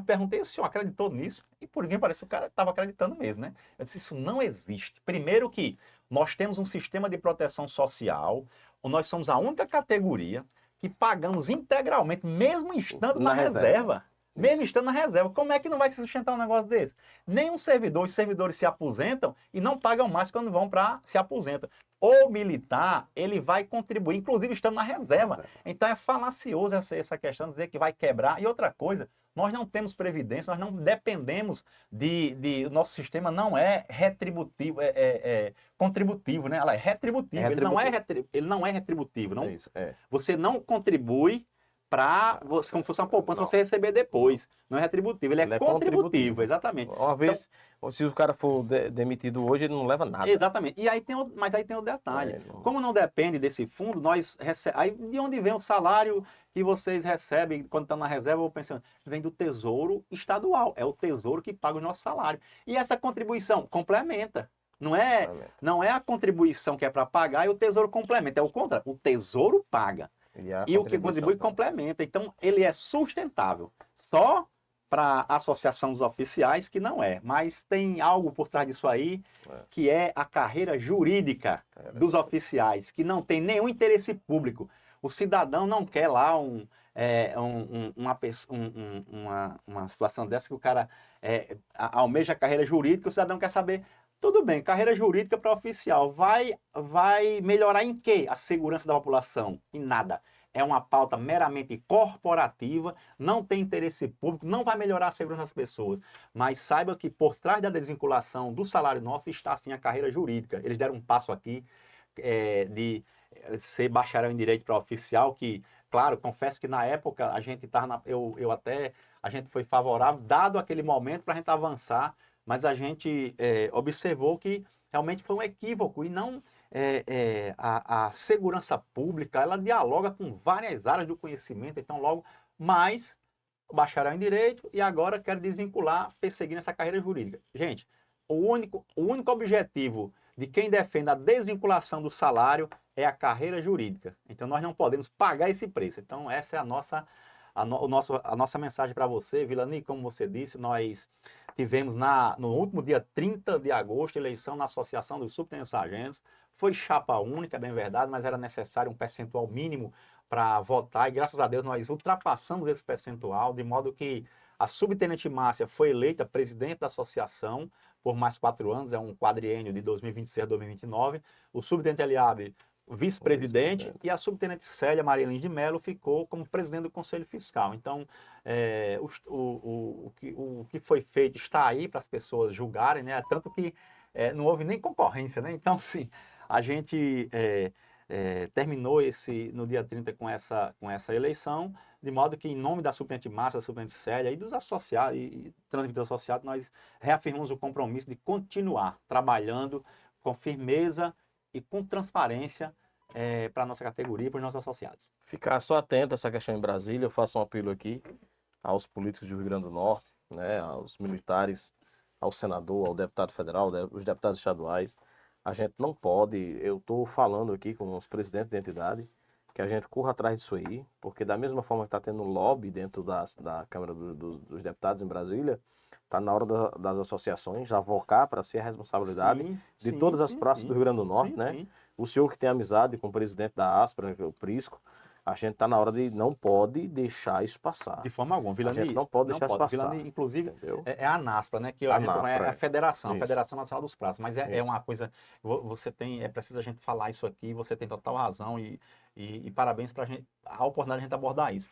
perguntei, o senhor acreditou nisso? E por ninguém parece que o cara estava acreditando mesmo, né? Eu disse, isso não existe. Primeiro que nós temos um sistema de proteção social, nós somos a única categoria que pagamos integralmente, mesmo estando na reserva. Mesmo estando na reserva. Como é que não vai se sustentar um negócio desse? Nenhum servidor, os servidores se aposentam e não pagam mais quando vão para se aposentam. O militar, ele vai contribuir, inclusive estando na reserva. Então é falacioso essa questão de dizer que vai quebrar. E outra coisa, nós não temos previdência, nós não dependemos o nosso sistema não é retributivo, contributivo, né? Ela é retributivo, ele não é retributivo. Não, você não contribui para você, como se fosse uma poupança, Não. você receber depois. Não é retributivo, ele é contributivo, exatamente. Uma vez, se o cara for demitido hoje, ele não leva nada. Exatamente. E aí mas aí tem o detalhe. Como não depende desse fundo, aí de onde vem o salário que vocês recebem quando estão na reserva ou pensando? Vem do Tesouro Estadual. É o Tesouro que paga o nosso salário. E essa contribuição complementa. Não é a contribuição que é para pagar e o Tesouro complementa. É o contrário. O Tesouro paga. E o que contribui complementa. Então, ele é sustentável. Só para a Associação dos Oficiais, que não é. Mas tem algo por trás disso aí, que é a carreira jurídica dos oficiais, que não tem nenhum interesse público. O cidadão não quer lá uma situação dessa que o cara almeja a carreira jurídica, o cidadão quer saber. Tudo bem, carreira jurídica para oficial. Vai melhorar em quê? A segurança da população? Em nada. É uma pauta meramente corporativa, não tem interesse público, não vai melhorar a segurança das pessoas. Mas saiba que por trás da desvinculação do salário nosso está sim a carreira jurídica. Eles deram um passo aqui de ser bacharel em direito para oficial, que, claro, confesso que na época a gente estava, a gente foi favorável, dado aquele momento para a gente avançar, mas a gente observou que realmente foi um equívoco e não a segurança pública, ela dialoga com várias áreas do conhecimento, então logo mais bacharel em direito e agora quer desvincular, perseguindo essa carreira jurídica. Gente, o único objetivo de quem defende a desvinculação do salário é a carreira jurídica. Então nós não podemos pagar esse preço. Então essa é a nossa mensagem para você, Vilani. Como você disse, nós tivemos no último dia 30 de agosto eleição na Associação dos Subtenentes Sargentos. Foi chapa única, bem verdade, mas era necessário um percentual mínimo para votar e graças a Deus nós ultrapassamos esse percentual, de modo que a subtenente Márcia foi eleita presidente da associação por mais 4 anos, é um quadriênio de 2026 a 2029. O subtenente Eliabe, vice-presidente, e a subtenente Célia Maria Lins de Mello ficou como presidente do Conselho Fiscal. Então, o que foi feito está aí para as pessoas julgarem, né? Tanto que não houve nem concorrência, né? Então, sim, a gente terminou no dia 30 com essa eleição, de modo que, em nome da subtenente Márcia, da subtenente Célia e dos associados e transmitidores associados, nós reafirmamos o compromisso de continuar trabalhando com firmeza e com transparência para a nossa categoria e para os nossos associados. Ficar só atento a essa questão em Brasília, eu faço um apelo aqui aos políticos do Rio Grande do Norte, né, aos militares, ao senador, ao deputado federal, os deputados estaduais. A gente não pode, eu estou falando aqui com os presidentes da entidade, que a gente corra atrás disso aí, porque da mesma forma que está tendo lobby dentro da Câmara dos Deputados em Brasília, está na hora das associações já avocar para ser a responsabilidade de todas as praças do Rio Grande do Norte, né? Sim. O senhor que tem amizade com o presidente da Aspra, o Prisco, a gente está na hora de não pode deixar isso passar. De forma alguma, Vilani. A gente não pode deixar isso passar. Vilani, inclusive, é a ANASPRA, né? Que é a federação, isso. a Federação Nacional dos Praças. Mas é uma coisa, é preciso a gente falar isso aqui, você tem total razão e parabéns para a oportunidade de a gente abordar isso.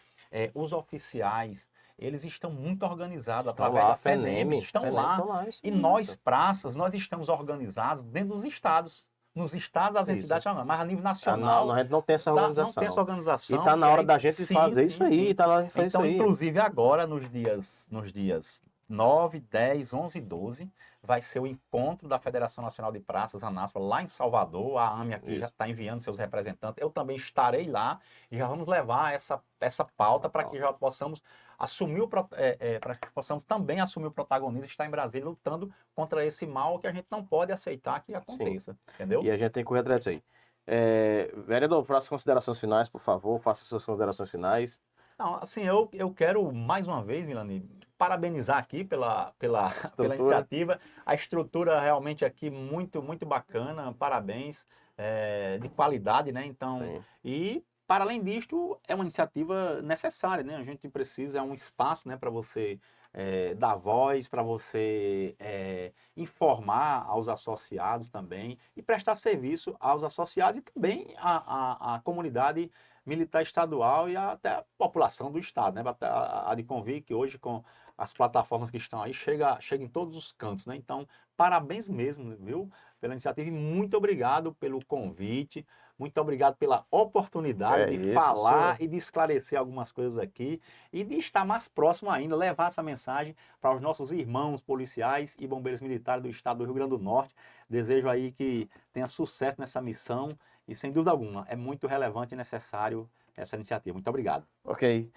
Os oficiais, eles estão muito organizados através da FENEM, estão lá. E nós, praças, nós estamos organizados dentro dos estados. Nos estados, as entidades chamam, mas a nível nacional. A gente não tem essa organização. Não tem essa organização. E está na hora da gente fazer isso aí. Está na hora de fazer então, isso aí. Inclusive, agora, nos dias 9, 10, 11 e 12, vai ser o encontro da Federação Nacional de Praças, a ANASPRA, lá em Salvador. A AME aqui já está enviando seus representantes. Eu também estarei lá e já vamos levar essa pauta para que já possamos para que possamos também assumir o protagonismo, estar em Brasília lutando contra esse mal que a gente não pode aceitar que aconteça. Entendeu? E a gente tem que correr atrás disso aí. Vereador, faça considerações finais, por favor. Faça suas considerações finais. Não, assim, eu quero mais uma vez, Vilani, parabenizar aqui pela iniciativa. A estrutura realmente aqui muito, muito bacana. Parabéns, de qualidade, né? Então, e para além disto, é uma iniciativa necessária, né? A gente precisa, é um espaço, né, para você dar voz, para você informar aos associados também e prestar serviço aos associados e também à comunidade militar estadual e até a população do estado, né? A de convir que hoje com as plataformas que estão aí, chega em todos os cantos, né? Então, parabéns mesmo, viu? Pela iniciativa e muito obrigado pelo convite, muito obrigado pela oportunidade É de isso, falar senhor. e de esclarecer algumas coisas aqui e de estar mais próximo ainda, levar essa mensagem para os nossos irmãos policiais e bombeiros militares do estado do Rio Grande do Norte. Desejo aí que tenha sucesso nessa missão e, sem dúvida alguma, é muito relevante e necessário essa iniciativa. Muito obrigado. Ok.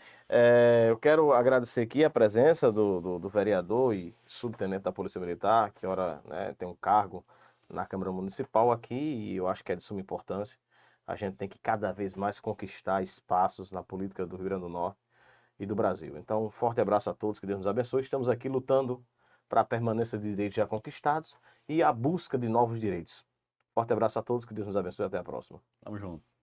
Eu quero agradecer aqui a presença do vereador e subtenente da Polícia Militar, que ora, né, tem um cargo na Câmara Municipal aqui e eu acho que é de suma importância. A gente tem que cada vez mais conquistar espaços na política do Rio Grande do Norte e do Brasil. Então, um forte abraço a todos, que Deus nos abençoe. Estamos aqui lutando para a permanência de direitos já conquistados e a busca de novos direitos. Forte abraço a todos, que Deus nos abençoe e até a próxima. Tamo junto.